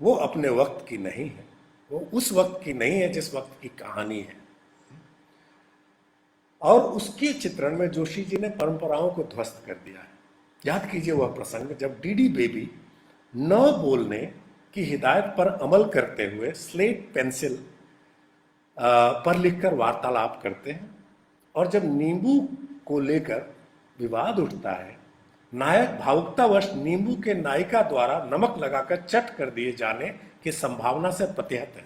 वो अपने वक्त की नहीं है, वो उस वक्त की नहीं है जिस वक्त की कहानी है। और उसके चित्रण में जोशी जी ने परंपराओं को ध्वस्त कर दिया है। याद कीजिए वह प्रसंग जब डीडी बेबी न बोलने की हिदायत पर अमल करते हुए स्लेट पेंसिल पर लिखकर वार्तालाप करते हैं, और जब नींबू को लेकर विवाद उठता है, नायक भावुकतावश नींबू के नायिका द्वारा नमक लगाकर चट कर दिए जाने की संभावना से प्रत्यहत है।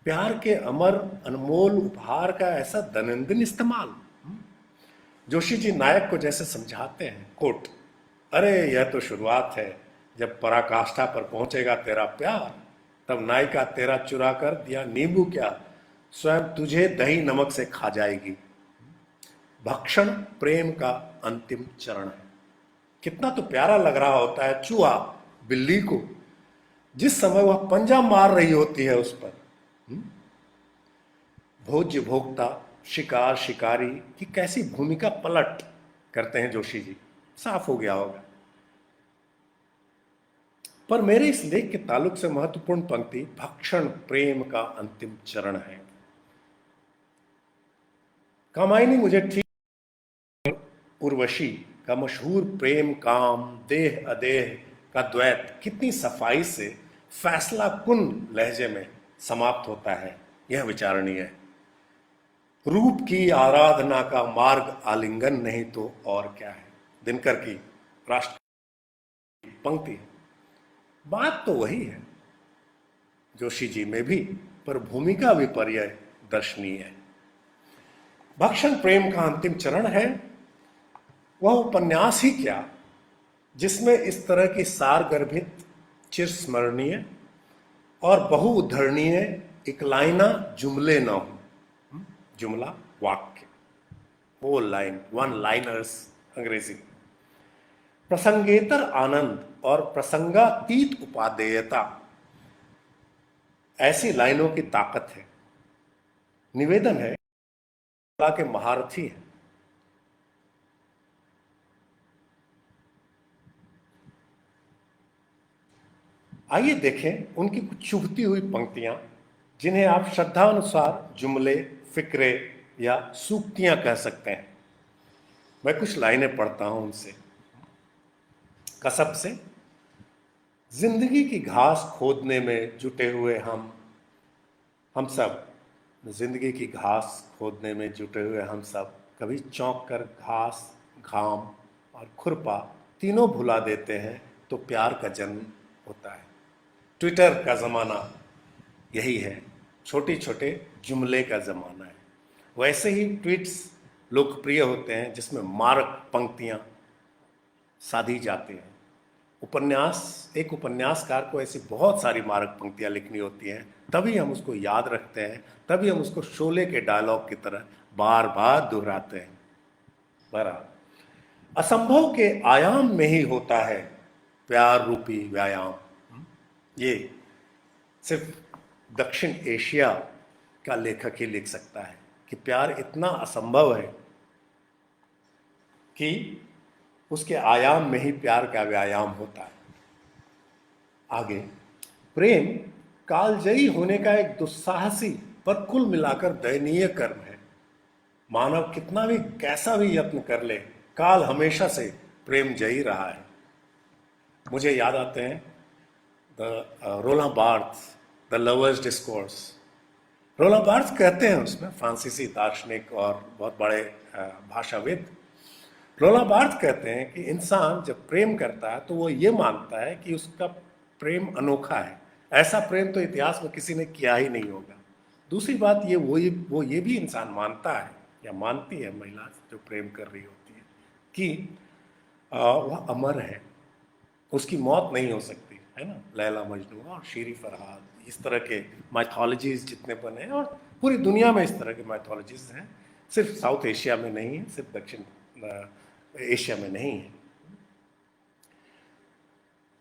प्यार के अमर अनमोल उपहार का ऐसा दैनंदिन इस्तेमाल। जोशी जी नायक को जैसे समझाते हैं, कोट, अरे यह तो शुरुआत है, जब पराकाष्ठा पर पहुंचेगा तेरा प्यार, तब नायिका तेरा चुरा कर दिया नींबू क्या, स्वयं तुझे दही नमक से खा जाएगी। भक्षण प्रेम का अंतिम चरण है। कितना तो प्यारा लग रहा होता है चूहा बिल्ली को जिस समय वह पंजा मार रही होती है उस पर। भोज्य भोक्ता, शिकार शिकारी की कैसी भूमिका पलट करते हैं जोशी जी, साफ हो गया होगा। पर मेरे इस लेख के ताल्लुक से महत्वपूर्ण पंक्ति भक्षण प्रेम का अंतिम चरण है। कामायनी मुझे ठीक उर्वशी का मशहूर प्रेम काम देह अदेह का द्वैत कितनी सफाई से फैसला कुन लहजे में समाप्त होता है, यह विचारणीय है। रूप की आराधना का मार्ग आलिंगन नहीं तो और क्या है, दिनकर की राष्ट्र पंक्ति। बात तो वही है जोशी जी में भी, पर भूमिका विपर्य दर्शनीय है। भक्षण प्रेम का अंतिम चरण है वह उपन्यास ही क्या जिसमें इस तरह की सारगर्भित, चिरस्मरणीय और बहुउद्धरणीय इकलाइना जुमले न हो। जुमला वाक्य, वो लाइन, वन लाइनर्स अंग्रेजी। प्रसंगेतर आनंद और प्रसंगातीत उपादेयता ऐसी लाइनों की ताकत है। निवेदन है कला के महारथी हैं। आइए देखें उनकी कुछ चुभती हुई पंक्तियां जिन्हें आप श्रद्धानुसार जुमले, फिक्रे या सूक्तियां कह सकते हैं। मैं कुछ लाइनें पढ़ता हूं उनसे। कसब से, जिंदगी की घास खोदने में जुटे हुए हम सब, जिंदगी की घास खोदने में जुटे हुए हम सब कभी चौंक कर घास, घाम और खुरपा तीनों भुला देते हैं तो प्यार का जन्म होता है। ट्विटर का ज़माना यही है, छोटे छोटे जुमले का ज़माना है। वैसे ही ट्वीट्स लोकप्रिय होते हैं जिसमें मारक पंक्तियां साधी जाती हैं। एक उपन्यासकार को ऐसी बहुत सारी मारक पंक्तियां लिखनी होती हैं, तभी हम उसको याद रखते हैं, तभी हम उसको शोले के डायलॉग की तरह बार बार दोहराते हैं। बहरहाल असंभव के आयाम में ही होता है प्यार रूपी व्यायाम। ये सिर्फ दक्षिण एशिया का लेखक ही लिख सकता है कि प्यार इतना असंभव है कि उसके आयाम में ही प्यार का व्यायाम होता है। आगे, प्रेम कालजयी होने का एक दुस्साहसी पर कुल मिलाकर दयनीय कर्म है। मानव कितना भी कैसा भी यत्न कर ले, काल हमेशा से प्रेम जयी रहा है। मुझे याद आते हैं Roland Barthes, the lover's discourse. Roland Barthes कहते हैं उसमें, फ्रांसीसी दार्शनिक और बहुत बड़े भाषाविद, रोलां बार्थ्स कहते हैं कि इंसान जब प्रेम करता है तो वो ये मानता है कि उसका प्रेम अनोखा है। ऐसा प्रेम तो इतिहास में किसी ने किया ही नहीं होगा। दूसरी बात ये वो ये भी इंसान मानता है या मानती है महिला जो प्रेम कर रही होती है कि वह अमर है, उसकी मौत नहीं हो सकती है ना। लैला मजनू और शीरी फरहाद, इस तरह के माइथोलॉजीज जितने बने हैं, और पूरी दुनिया में इस तरह के माइथोलॉजीज हैं, सिर्फ साउथ एशिया में नहीं है, सिर्फ दक्षिण एशिया में नहीं है।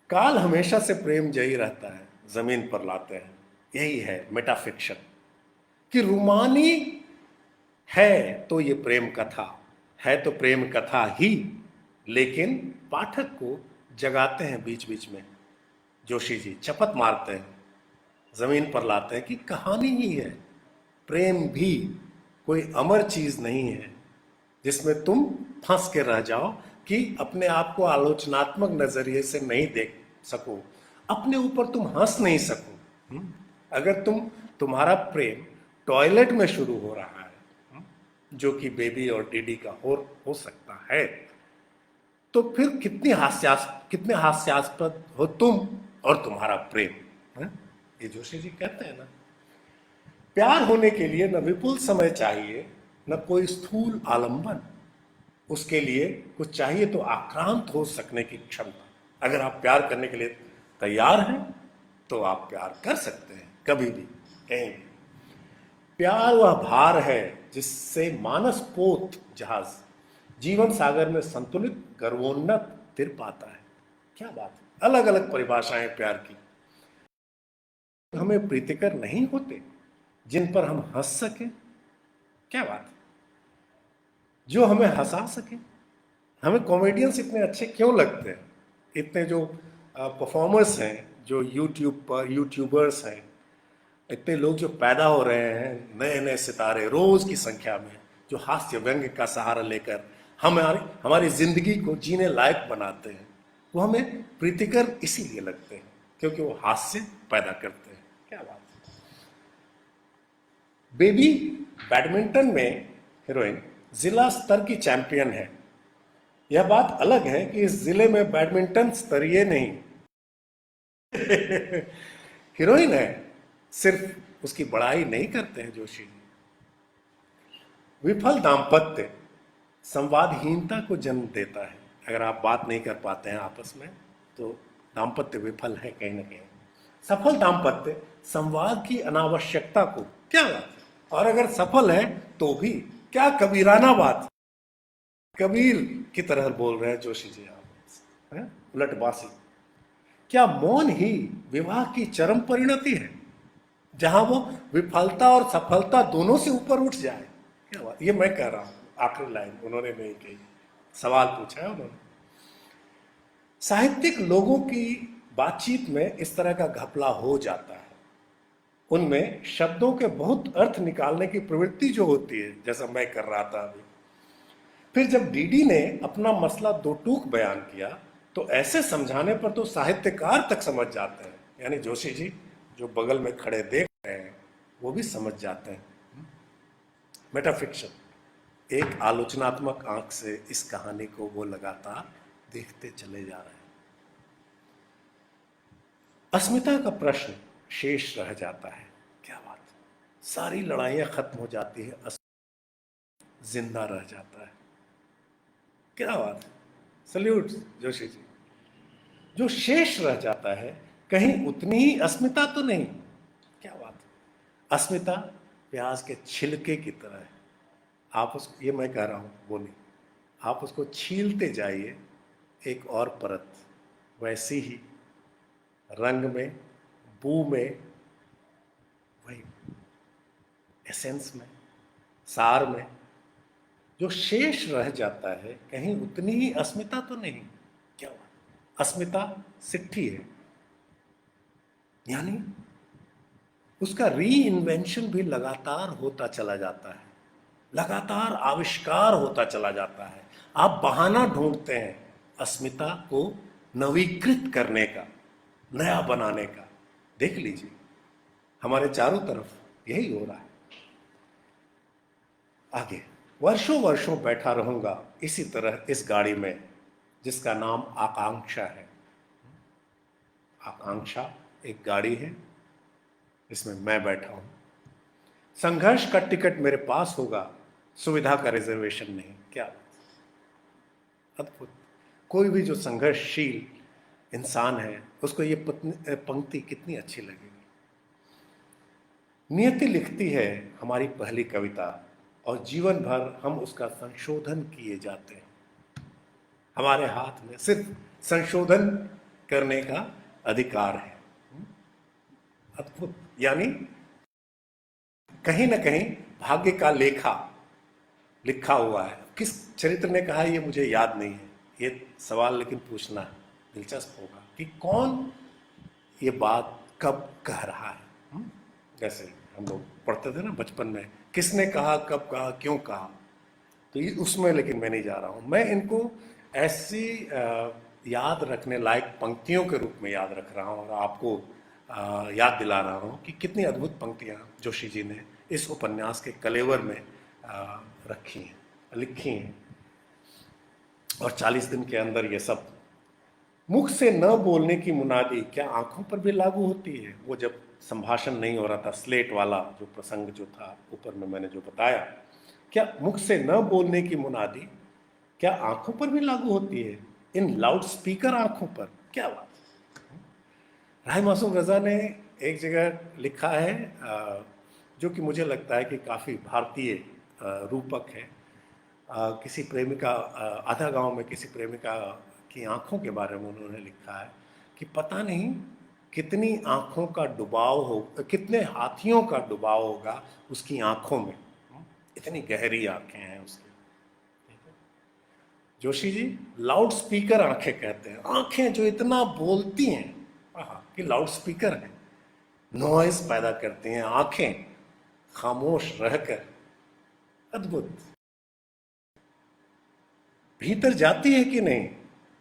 काल हमेशा से प्रेम जयी रहता है, जमीन पर लाते हैं। यही है मेटाफिक्शन कि रूमानी है तो ये प्रेम कथा है, तो प्रेम कथा ही, लेकिन पाठक को जगाते हैं बीच बीच में, जोशी जी चपत मारते हैं, जमीन पर लाते हैं कि कहानी ही है, प्रेम भी कोई अमर चीज नहीं है जिसमें तुम फंस के रह जाओ कि अपने आप को आलोचनात्मक नजरिए से नहीं देख सको, अपने ऊपर तुम हंस नहीं सको। अगर तुम्हारा प्रेम टॉयलेट में शुरू हो रहा है, जो कि बेबी और डीडी का हो सकता है, तो फिर कितने हास्यास्पद हो तुम और तुम्हारा प्रेम। ये जोशी जी कहते हैं ना, प्यार होने के लिए न विपुल समय चाहिए, न कोई स्थूल आलंबन, उसके लिए कुछ चाहिए तो आक्रांत हो सकने की क्षमता। अगर आप प्यार करने के लिए तैयार हैं तो आप प्यार कर सकते हैं, कभी भी, कहीं भी। प्यार वह भार है जिससे मानस पोत जहाज जीवन सागर में संतुलित गर्वोन्नत तिर पाता है। क्या बात है, अलग अलग परिभाषाएं प्यार की। हमें प्रीतिकर नहीं होते जिन पर हम हंस सके, क्या बात है, जो हमें हंसा सके। हमें कॉमेडियंस इतने अच्छे क्यों लगते हैं, इतने जो परफॉर्मर्स हैं, जो यूट्यूबर्स हैं, इतने लोग जो पैदा हो रहे हैं, नए नए सितारे रोज की संख्या में, जो हास्य व्यंग्य का सहारा लेकर हमारी जिंदगी को जीने लायक बनाते हैं, वो हमें प्रीतिकर इसीलिए लगते हैं क्योंकि वो हास्य पैदा करते हैं। क्या बात है। बेबी बैडमिंटन में हीरोइन जिला स्तर की चैंपियन है। यह बात अलग है कि इस जिले में बैडमिंटन स्तरीय नहीं हीरोइन है, सिर्फ उसकी बड़ाई नहीं करते हैं जोशी जी। विफल दाम्पत्य संवादहीनता को जन्म देता है। अगर आप बात नहीं कर पाते हैं आपस में तो दाम्पत्य विफल है कहीं ना कहीं। सफल दाम्पत्य संवाद की अनावश्यकता को, क्या बात है, और अगर सफल है तो भी क्या कबीराना बात, कबीर की तरह बोल रहे हैं जोशी जी आप, उलटबासी। क्या मौन ही विवाह की चरम परिणति है, जहां वो विफलता और सफलता दोनों से ऊपर उठ जाए। क्या बात, ये मैं कह रहा हूं, आखिरी लाइन उन्होंने नहीं कही, सवाल पूछा है उन्होंने। साहित्यिक लोगों की बातचीत में इस तरह का घपला हो जाता है, उनमें शब्दों के बहुत अर्थ निकालने की प्रवृत्ति जो होती है, जैसा मैं कर रहा था अभी। फिर जब डीडी ने अपना मसला दो टूक बयान किया तो ऐसे समझाने पर तो साहित्यकार तक समझ जाते हैं, यानी जोशी जी जो बगल में खड़े देख रहे हैं वो भी समझ जाते हैं। मेटाफिक्शन, एक आलोचनात्मक आंख से इस कहानी को वो लगातार देखते चले जा रहे हैं। अस्मिता का प्रश्न शेष रह जाता है। क्या बात, सारी लड़ाइयां खत्म हो जाती है, जिंदा रह जाता है। क्या बात, सल्यूट जोशी जी। जो शेष रह जाता है कहीं उतनी ही अस्मिता तो नहीं। क्या बात, अस्मिता प्याज के छिलके की तरह है। आप उसको, ये मैं कह रहा हूं वो नहीं, आप उसको छीलते जाइए एक और परत, वैसी ही रंग में, बू में, वही एसेंस में, सार में जो शेष रह जाता है कहीं उतनी ही अस्मिता तो नहीं। क्या हुआ, अस्मिता सिट्ठी है, यानी उसका री इन्वेंशन भी लगातार होता चला जाता है, लगातार आविष्कार होता चला जाता है। आप बहाना ढूंढते हैं अस्मिता को नवीकृत करने का, नया बनाने का। देख लीजिए हमारे चारों तरफ यही हो रहा है। आगे वर्षों वर्षों बैठा रहूंगा इसी तरह इस गाड़ी में जिसका नाम आकांक्षा है। आकांक्षा एक गाड़ी है, इसमें मैं बैठा हूं। संघर्ष का टिकट मेरे पास होगा, सुविधा का रिजर्वेशन नहीं। क्या अद्भुत। कोई भी जो संघर्षशील इंसान है उसको ये पंक्ति कितनी अच्छी लगेगी। नियति लिखती है हमारी पहली कविता और जीवन भर हम उसका संशोधन किए जाते हैं। हमारे हाथ में सिर्फ संशोधन करने का अधिकार है। अद्भुत, यानी कहीं ना कहीं भाग्य का लेखा लिखा हुआ है। किस चरित्र ने कहा ये मुझे याद नहीं है, ये सवाल लेकिन पूछना है। दिलचस्प होगा कि कौन ये बात कब कह रहा है। जैसे हम लोग पढ़ते थे ना बचपन में, किसने कहा, कब कहा, क्यों कहा। तो ये उसमें लेकिन मैं नहीं जा रहा हूं। मैं इनको ऐसी याद रखने लायक पंक्तियों के रूप में याद रख रहा हूं और आपको याद दिला रहा हूं कि कितनी अद्भुत पंक्तियां जोशी जी ने इस उपन्यास के कलेवर में रखी हैं, लिखी हैं। और 40 दिन के अंदर ये सब। मुख से न बोलने की मुनादी क्या आंखों पर भी लागू होती है? वो जब संभाषण नहीं हो रहा था, स्लेट वाला जो प्रसंग जो था ऊपर में मैंने जो बताया, क्या मुख से न बोलने की मुनादी क्या आंखों पर भी लागू होती है? इन लाउड स्पीकर आंखों पर? क्या बात। राय मासूम रजा ने एक जगह लिखा है जो कि मुझे लगता है कि काफ़ी भारतीय रूपक है। किसी प्रेमिका, आधा गांव में किसी प्रेमिका की आंखों के बारे में उन्होंने लिखा है कि पता नहीं कितनी आंखों का डुबाव हो, कितने हाथियों का डुबाव होगा उसकी आंखों में। इतनी गहरी आंखें हैं उसकी। जोशी जी लाउड स्पीकर आंखें कहते हैं, आंखें जो इतना बोलती हैं कि लाउड स्पीकर है, नॉइज पैदा करती हैं आंखें खामोश रहकर। अद्भुत। भीतर जाती है कि नहीं?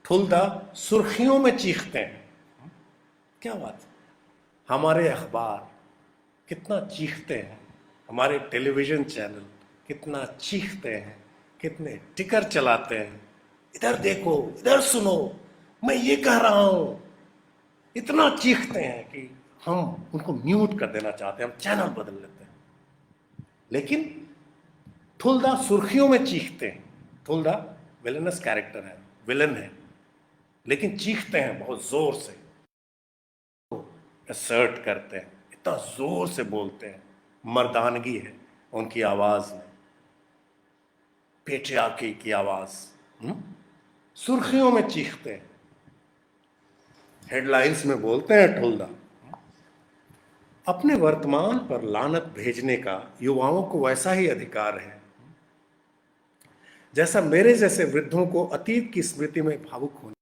ठुलदा सुर्खियों में चीखते हैं। क्या बात। हमारे अखबार कितना चीखते हैं, हमारे टेलीविजन चैनल कितना चीखते हैं, कितने टिकर चलाते हैं, इधर देखो, इधर सुनो, मैं ये कह रहा हूं। इतना चीखते हैं कि हम उनको म्यूट कर देना चाहते हैं, हम चैनल बदल लेते हैं। लेकिन ठुलदा सुर्खियों में चीखते हैं। ठुलदा विलनस कैरेक्टर है, विलन है, लेकिन चीखते हैं बहुत जोर से, असर्ट करते हैं, इतना जोर से बोलते हैं, मर्दानगी है उनकी आवाज में, पेट्रियार्की की आवाज। सुर्खियों में चीखते हैं, हेडलाइंस में बोलते हैं ठुलदा। अपने वर्तमान पर लानत भेजने का युवाओं को वैसा ही अधिकार है जैसा मेरे जैसे वृद्धों को अतीत की स्मृति में भावुक होने।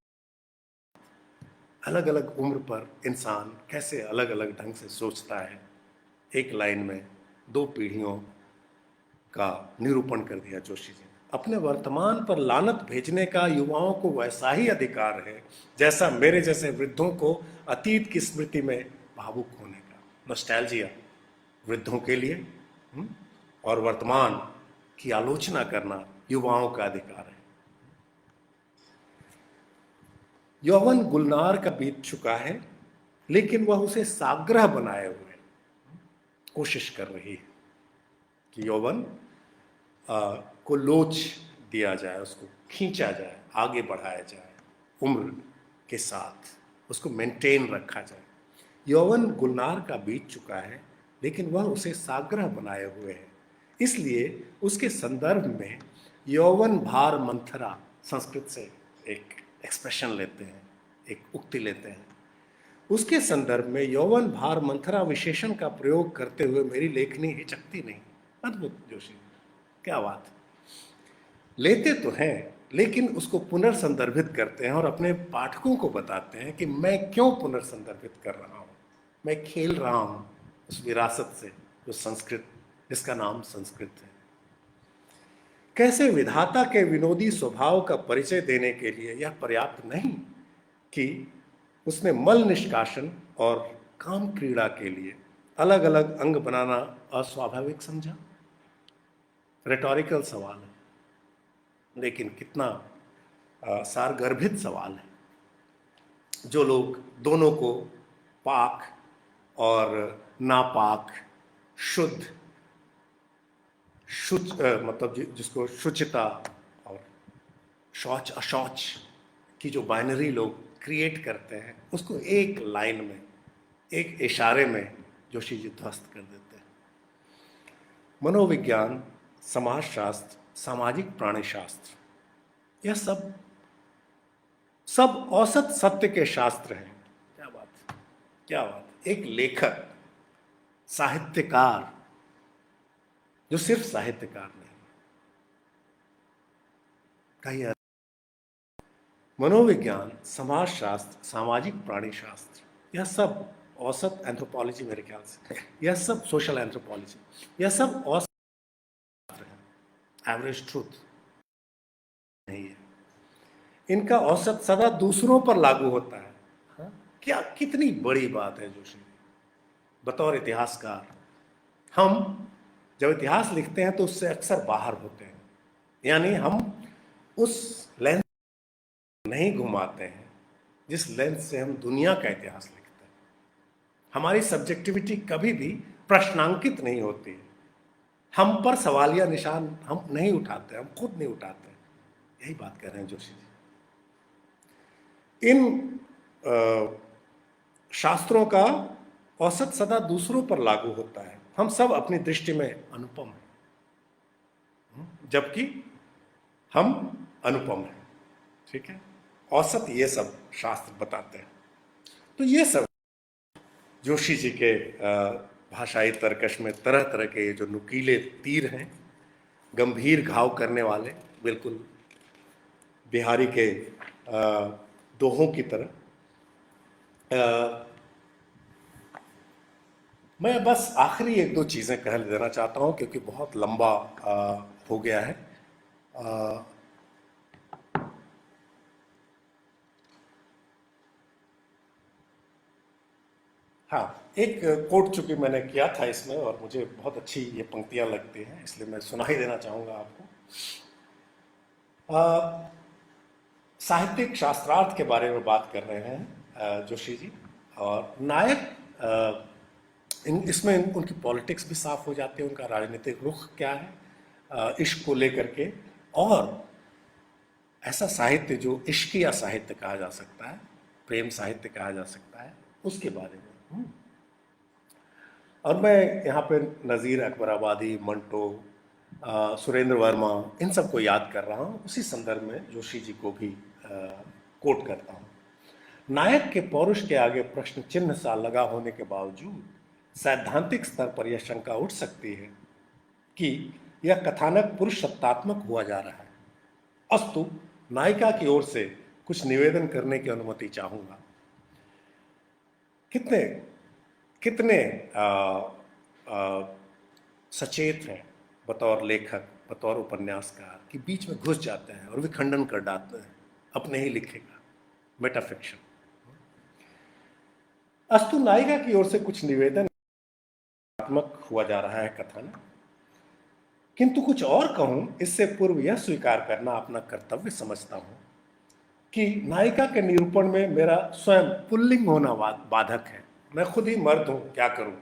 अलग अलग उम्र पर इंसान कैसे अलग अलग ढंग से सोचता है, एक लाइन में 2 पीढ़ियों का निरूपण कर दिया जोशी जी ने। अपने वर्तमान पर लानत भेजने का युवाओं को वैसा ही अधिकार है जैसा मेरे जैसे वृद्धों को अतीत की स्मृति में भावुक होने का। नॉस्टैल्जिया वृद्धों के लिए, और वर्तमान की आलोचना करना युवाओं का अधिकार है। यौवन गुलनार का बीत चुका है, लेकिन वह उसे साग्रह बनाए हुए कोशिश कर रही है कि यौवन को लोच दिया जाए, उसको खींचा जाए, आगे बढ़ाया जाए, उम्र के साथ उसको मेंटेन रखा जाए। यौवन गुलनार का बीत चुका है, लेकिन वह उसे साग्रह बनाए हुए है। इसलिए उसके संदर्भ में यौवन भार मंथरा, संस्कृत से एक एक्सप्रेशन लेते हैं, एक उक्ति लेते हैं, उसके संदर्भ में यौवन भार मंथरा विशेषण का प्रयोग करते हुए मेरी लेखनी हिचकती नहीं। अद्भुत जोशी, क्या बात। लेते तो हैं, लेकिन उसको पुनर्संदर्भित करते हैं और अपने पाठकों को बताते हैं कि मैं क्यों पुनर्संदर्भित कर रहा हूं। मैं खेल रहा हूं उस विरासत से जो संस्कृत, जिसका नाम संस्कृत है। कैसे विधाता के विनोदी स्वभाव का परिचय देने के लिए यह पर्याप्त नहीं कि उसने मल निष्कासन और काम क्रीड़ा के लिए अलग अलग अंग बनाना अस्वाभाविक समझा। रेटोरिकल सवाल है, लेकिन कितना सारगर्भित सवाल है। जो लोग दोनों को पाक और नापाक, शुद्ध मतलब जिसको शुचिता और शौच अशौच की जो बाइनरी लोग क्रिएट करते हैं, उसको एक लाइन में, एक इशारे में जोशी जी ध्वस्त कर देते हैं। मनोविज्ञान, समाजशास्त्र, सामाजिक प्राणीशास्त्र, यह सब औसत सत्य के शास्त्र हैं। क्या बात, क्या बात। एक लेखक, साहित्यकार, जो सिर्फ साहित्यकार नहीं, कहीं मनोविज्ञान, समाजशास्त्र, सामाजिक प्राणी शास्त्र, यह सब औसत एंथ्रोपोलॉजी मेरे ख्याल से, यह सब सोशल एंथ्रोपोलॉजी, यह सब औसत एवरेज ट्रूथ नहीं है। इनका औसत सदा दूसरों पर लागू होता है। हाँ? क्या कितनी बड़ी बात है जोशी, बतौर इतिहासकार हम जब इतिहास लिखते हैं तो उससे अक्सर बाहर होते हैं, यानी हम उस लेंस नहीं घुमाते हैं जिस लेंस से हम दुनिया का इतिहास लिखते हैं। हमारी सब्जेक्टिविटी कभी भी प्रश्नांकित नहीं होती है, हम पर सवालिया निशान हम नहीं उठाते, हम खुद नहीं उठाते। यही बात कर रहे हैं जोशी जी। इन शास्त्रों का औसत सदा दूसरों पर लागू होता है। हम सब अपनी दृष्टि में अनुपम हैं, जबकि हम अनुपम हैं। ठीक है, औसत ये सब शास्त्र बताते हैं। तो ये सब जोशी जी के भाषाई तर्कश में तरह तरह के जो नुकीले तीर हैं, गंभीर घाव करने वाले, बिल्कुल बिहारी के दोहों की तरह। मैं बस आखिरी एक दो चीज़ें कह देना चाहता हूँ क्योंकि बहुत लंबा हो गया है। हाँ, एक कोट चूंकि मैंने किया था इसमें और मुझे बहुत अच्छी ये पंक्तियां लगती हैं, इसलिए मैं सुना ही देना चाहूँगा आपको। साहित्यिक शास्त्रार्थ के बारे में बात कर रहे हैं जोशी जी, और नायक इसमें उनकी पॉलिटिक्स भी साफ हो जाती है, उनका राजनीतिक रुख क्या है इश्क को लेकर के, और ऐसा साहित्य जो इश्किया साहित्य कहा जा सकता है, प्रेम साहित्य कहा जा सकता है, उसके बारे में। और मैं यहाँ पे नज़ीर अकबराबादी, मंटो, सुरेंद्र वर्मा, इन सबको याद कर रहा हूँ, उसी संदर्भ में जोशी जी को भी कोट करता हूँ। नायक के पौरुष के आगे प्रश्न चिन्ह सा लगा होने के बावजूद सैद्धांतिक स्तर पर यह शंका उठ सकती है कि यह कथानक पुरुष सत्तात्मक हुआ जा रहा है। अस्तु नायिका की ओर से कुछ निवेदन करने की अनुमति चाहूंगा। कितने कितने सचेत हैं बतौर लेखक, बतौर उपन्यासकार, कि बीच में घुस जाते हैं और विखंडन कर डालते हैं अपने ही लिखे का मेटाफिक्शन। अस्तु नायिका की ओर से कुछ निवेदन हुआ जा रहा है कथन, किंतु कुछ और कहूं इससे पूर्व यह स्वीकार करना अपना कर्तव्य समझता हूं कि नायिका के निरूपण में मेरा स्वयं पुल्लिंग होना बाधक है। मैं खुद ही मर्द हूं, क्या करूं,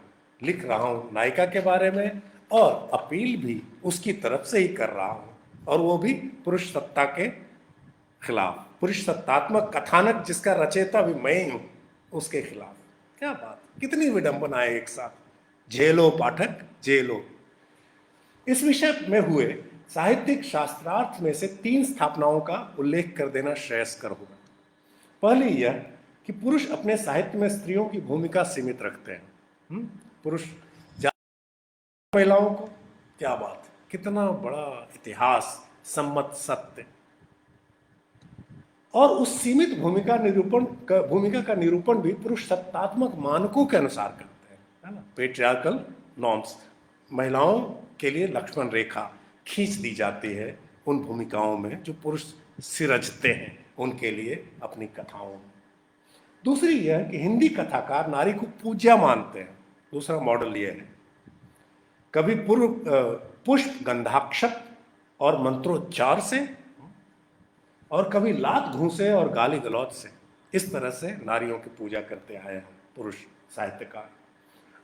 लिख रहा हूं नायिका के बारे में और अपील भी उसकी तरफ से ही कर रहा हूं, और वो भी पुरुष सत्ता के खिलाफ, पुरुष सत्तात्मक कथानक जिसका रचयिता भी मैं ही हूं, उसके खिलाफ। क्या बात, कितनी विडंबना है एक साथ। झेलो पाठक झेलो। इस विषय में हुए साहित्यिक शास्त्रार्थ में से 3 स्थापनाओं का उल्लेख कर देना श्रेयस्कर होगा। पहली यह कि पुरुष अपने साहित्य में स्त्रियों की भूमिका सीमित रखते हैं। पुरुष महिलाओं को, क्या बात, कितना बड़ा इतिहास सम्मत सत्य। और उस सीमित भूमिका का निरूपण भी पुरुष सत्तात्मक मानकों के अनुसार करते हैं, है ना, पेट्रियार्कल नॉर्म्स। महिलाओं के लिए लक्ष्मण रेखा खींच दी जाती है उन भूमिकाओं में जो पुरुष सिरजते हैं उनके लिए अपनी कथाओं में। दूसरी यह कि हिंदी कथाकार नारी को पूज्या मानते हैं। दूसरा मॉडल यह है, कभी पुष्प गंधाक्षत और मंत्रोच्चार से, और कभी लात घूंसे और गाली गलौज से। इस तरह से नारियों की पूजा करते आए हैं पुरुष साहित्यकार।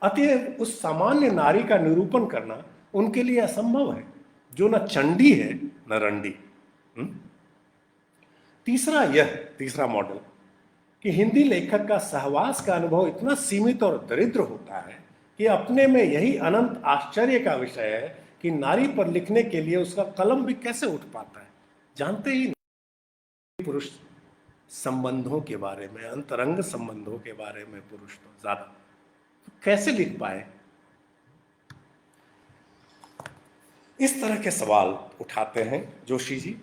अतएव उस सामान्य नारी का निरूपण करना उनके लिए असंभव है जो न चंडी है न रंडी। तीसरा मॉडल कि हिंदी लेखक का सहवास का अनुभव इतना सीमित और दरिद्र होता है कि अपने में यही अनंत आश्चर्य का विषय है कि नारी पर लिखने के लिए उसका कलम भी कैसे उठ पाता है। जानते ही पुरुष संबंधों के बारे में, अंतरंग संबंधों के बारे में पुरुष तो ज्यादा, तो कैसे लिख पाए। इस तरह के सवाल उठाते हैं जोशी जी,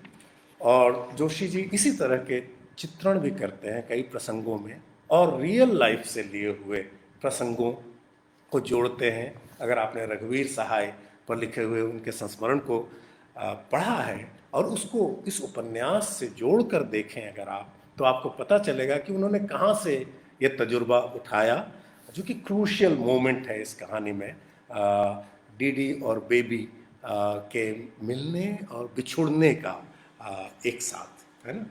और जोशी जी इसी तरह के चित्रण भी करते हैं कई प्रसंगों में, और रियल लाइफ से लिए हुए प्रसंगों को जोड़ते हैं। अगर आपने रघुवीर सहाय पर लिखे हुए उनके संस्मरण को पढ़ा है और उसको इस उपन्यास से जोड़कर देखें अगर आप, तो आपको पता चलेगा कि उन्होंने कहाँ से ये तजुर्बा उठाया, जो कि क्रूशियल मोमेंट है इस कहानी में, डीडी और बेबी के मिलने और बिछुड़ने का एक साथ, है ना।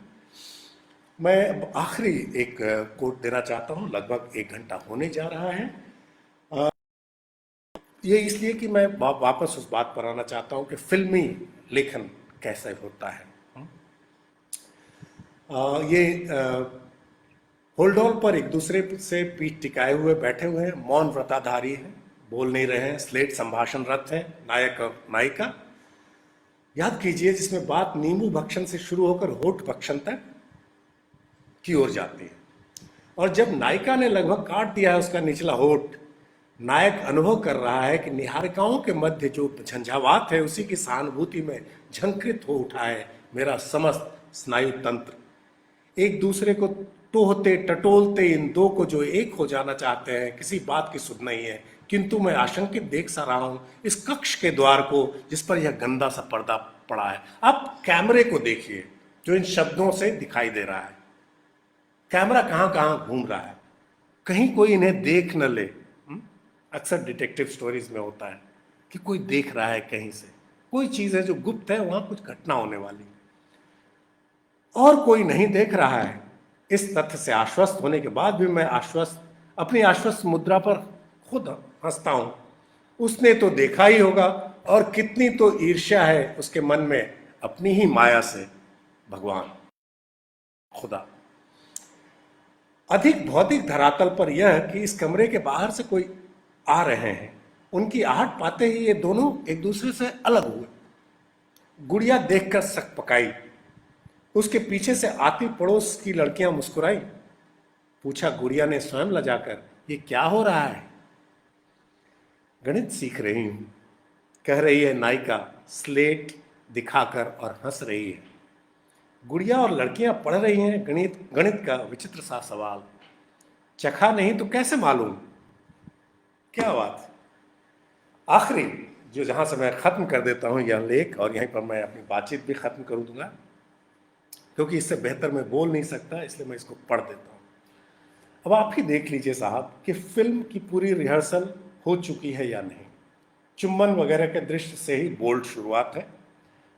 मैं अब आखिरी एक कोट देना चाहता हूँ, लगभग 1 घंटा होने जा रहा है। ये इसलिए कि मैं वापस उस बात पर आना चाहता हूँ कि फिल्मी लेखन कैसे होता है। ये होल्डॉल पर एक दूसरे से पीठ टिकाए हुए बैठे हुए हैं, मौन व्रताधारी हैं, बोल नहीं रहे हैं, स्लेट संभाषणरत है, नायक और नायिका। याद कीजिए, जिसमें बात नींबू भक्षण से शुरू होकर होठ भक्षण तक की ओर जाती है, और जब नायिका ने लगभग काट दिया है उसका निचला होठ, नायक अनुभव कर रहा है कि निहारिकाओं के मध्य जो झंझावात है उसी की सहानुभूति में झंकृत हो उठा है मेरा समस्त स्नायु तंत्र। एक दूसरे को टोहते टटोलते इन दो को जो एक हो जाना चाहते हैं, किसी बात की सुध नहीं है, किंतु मैं आशंकित देख सा रहा हूं इस कक्ष के द्वार को जिस पर यह गंदा सा पर्दा पड़ा है। आप कैमरे को देखिए जो इन शब्दों से दिखाई दे रहा है। कैमरा कहां कहां घूम रहा है, कहीं कोई इन्हें देख न ले। अक्सर डिटेक्टिव स्टोरीज में होता है कि कोई देख रहा है कहीं से, कोई चीज है जो गुप्त है, वहां कुछ घटना होने वाली, और कोई नहीं देख रहा है। इस तथ्य से आश्वस्त होने के बाद भी मैं अपनी आश्वस्त मुद्रा पर खुद हंसता हूं। उसने तो देखा ही होगा, और कितनी तो ईर्ष्या है उसके मन में अपनी ही माया से। भगवान खुदा। अधिक भौतिक धरातल पर यह कि इस कमरे के बाहर से कोई आ रहे हैं, उनकी आहट पाते ही ये दोनों एक दूसरे से अलग हुए। गुड़िया देखकर सक पकाई, उसके पीछे से आती पड़ोस की लड़कियां मुस्कुराई। पूछा गुड़िया ने स्वयं लजाकर, ये क्या हो रहा है? गणित सीख रही हूं, कह रही है नायिका स्लेट दिखाकर, और हंस रही है। गुड़िया और लड़कियां पढ़ रही हैं गणित का विचित्र सा सवाल। चखा नहीं तो कैसे मालूम? क्या बात। आखिरी जो जहां से मैं खत्म कर देता हूं यह लेख, और यहीं पर मैं अपनी बातचीत भी खत्म कर दूंगा, क्योंकि इससे बेहतर मैं बोल नहीं सकता, इसलिए मैं इसको पढ़ देता हूं। अब आप ही देख लीजिए साहब कि फिल्म की पूरी रिहर्सल हो चुकी है या नहीं। चुम्बन वगैरह के दृश्य से ही बोल्ड शुरुआत है,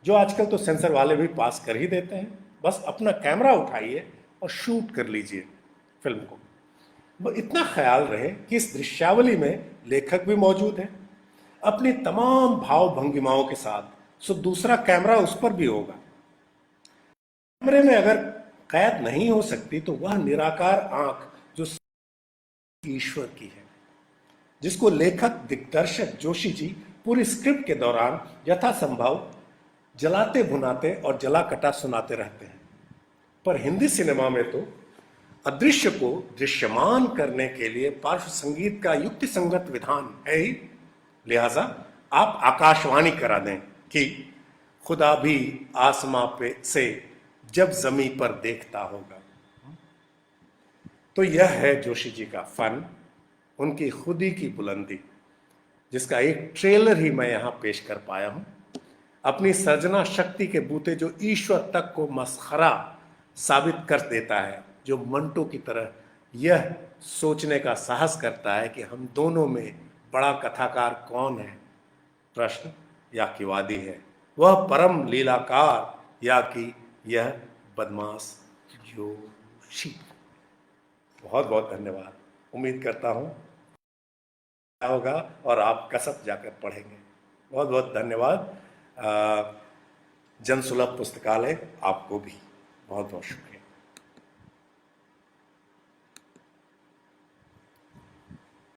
जो आजकल तो सेंसर वाले भी पास कर ही देते हैं। बस अपना कैमरा उठाइए और शूट कर लीजिए फिल्म को। वो इतना ख्याल रहे कि इस दृश्यावली में लेखक भी मौजूद है अपनी तमाम भाव भंगिमाओं के साथ, सो दूसरा कैमरा उस पर भी होगा। कैमरे में अगर कैद नहीं हो सकती तो वह निराकार आंख जो ईश्वर की है, जिसको लेखक दिग्दर्शक जोशी जी पूरी स्क्रिप्ट के दौरान यथासंभव जलाते भुनाते और जला कटा सुनाते रहते हैं। पर हिंदी सिनेमा में तो अदृश्य को दृश्यमान करने के लिए पार्श्व संगीत का युक्ति संगत विधान है ही। लिहाजा आप आकाशवाणी करा दें कि खुदा भी आसमां पे से जब जमी पर देखता होगा। तो यह है जोशी जी का फन, उनकी खुदी की बुलंदी, जिसका एक ट्रेलर ही मैं यहां पेश कर पाया हूं। अपनी सर्जना शक्ति के बूते जो ईश्वर तक को मसखरा साबित कर देता है, जो मंटो की तरह यह सोचने का साहस करता है कि हम दोनों में बड़ा कथाकार कौन है, प्रश्न या कि वादी है, वह परम लीलाकार या कि यह बदमाश जोशी। बहुत बहुत धन्यवाद। उम्मीद करता हूँ होगा और आप कसक जाकर पढ़ेंगे। बहुत बहुत धन्यवाद। जनसुलभ पुस्तकालय आपको भी बहुत बहुत शुक्रिया।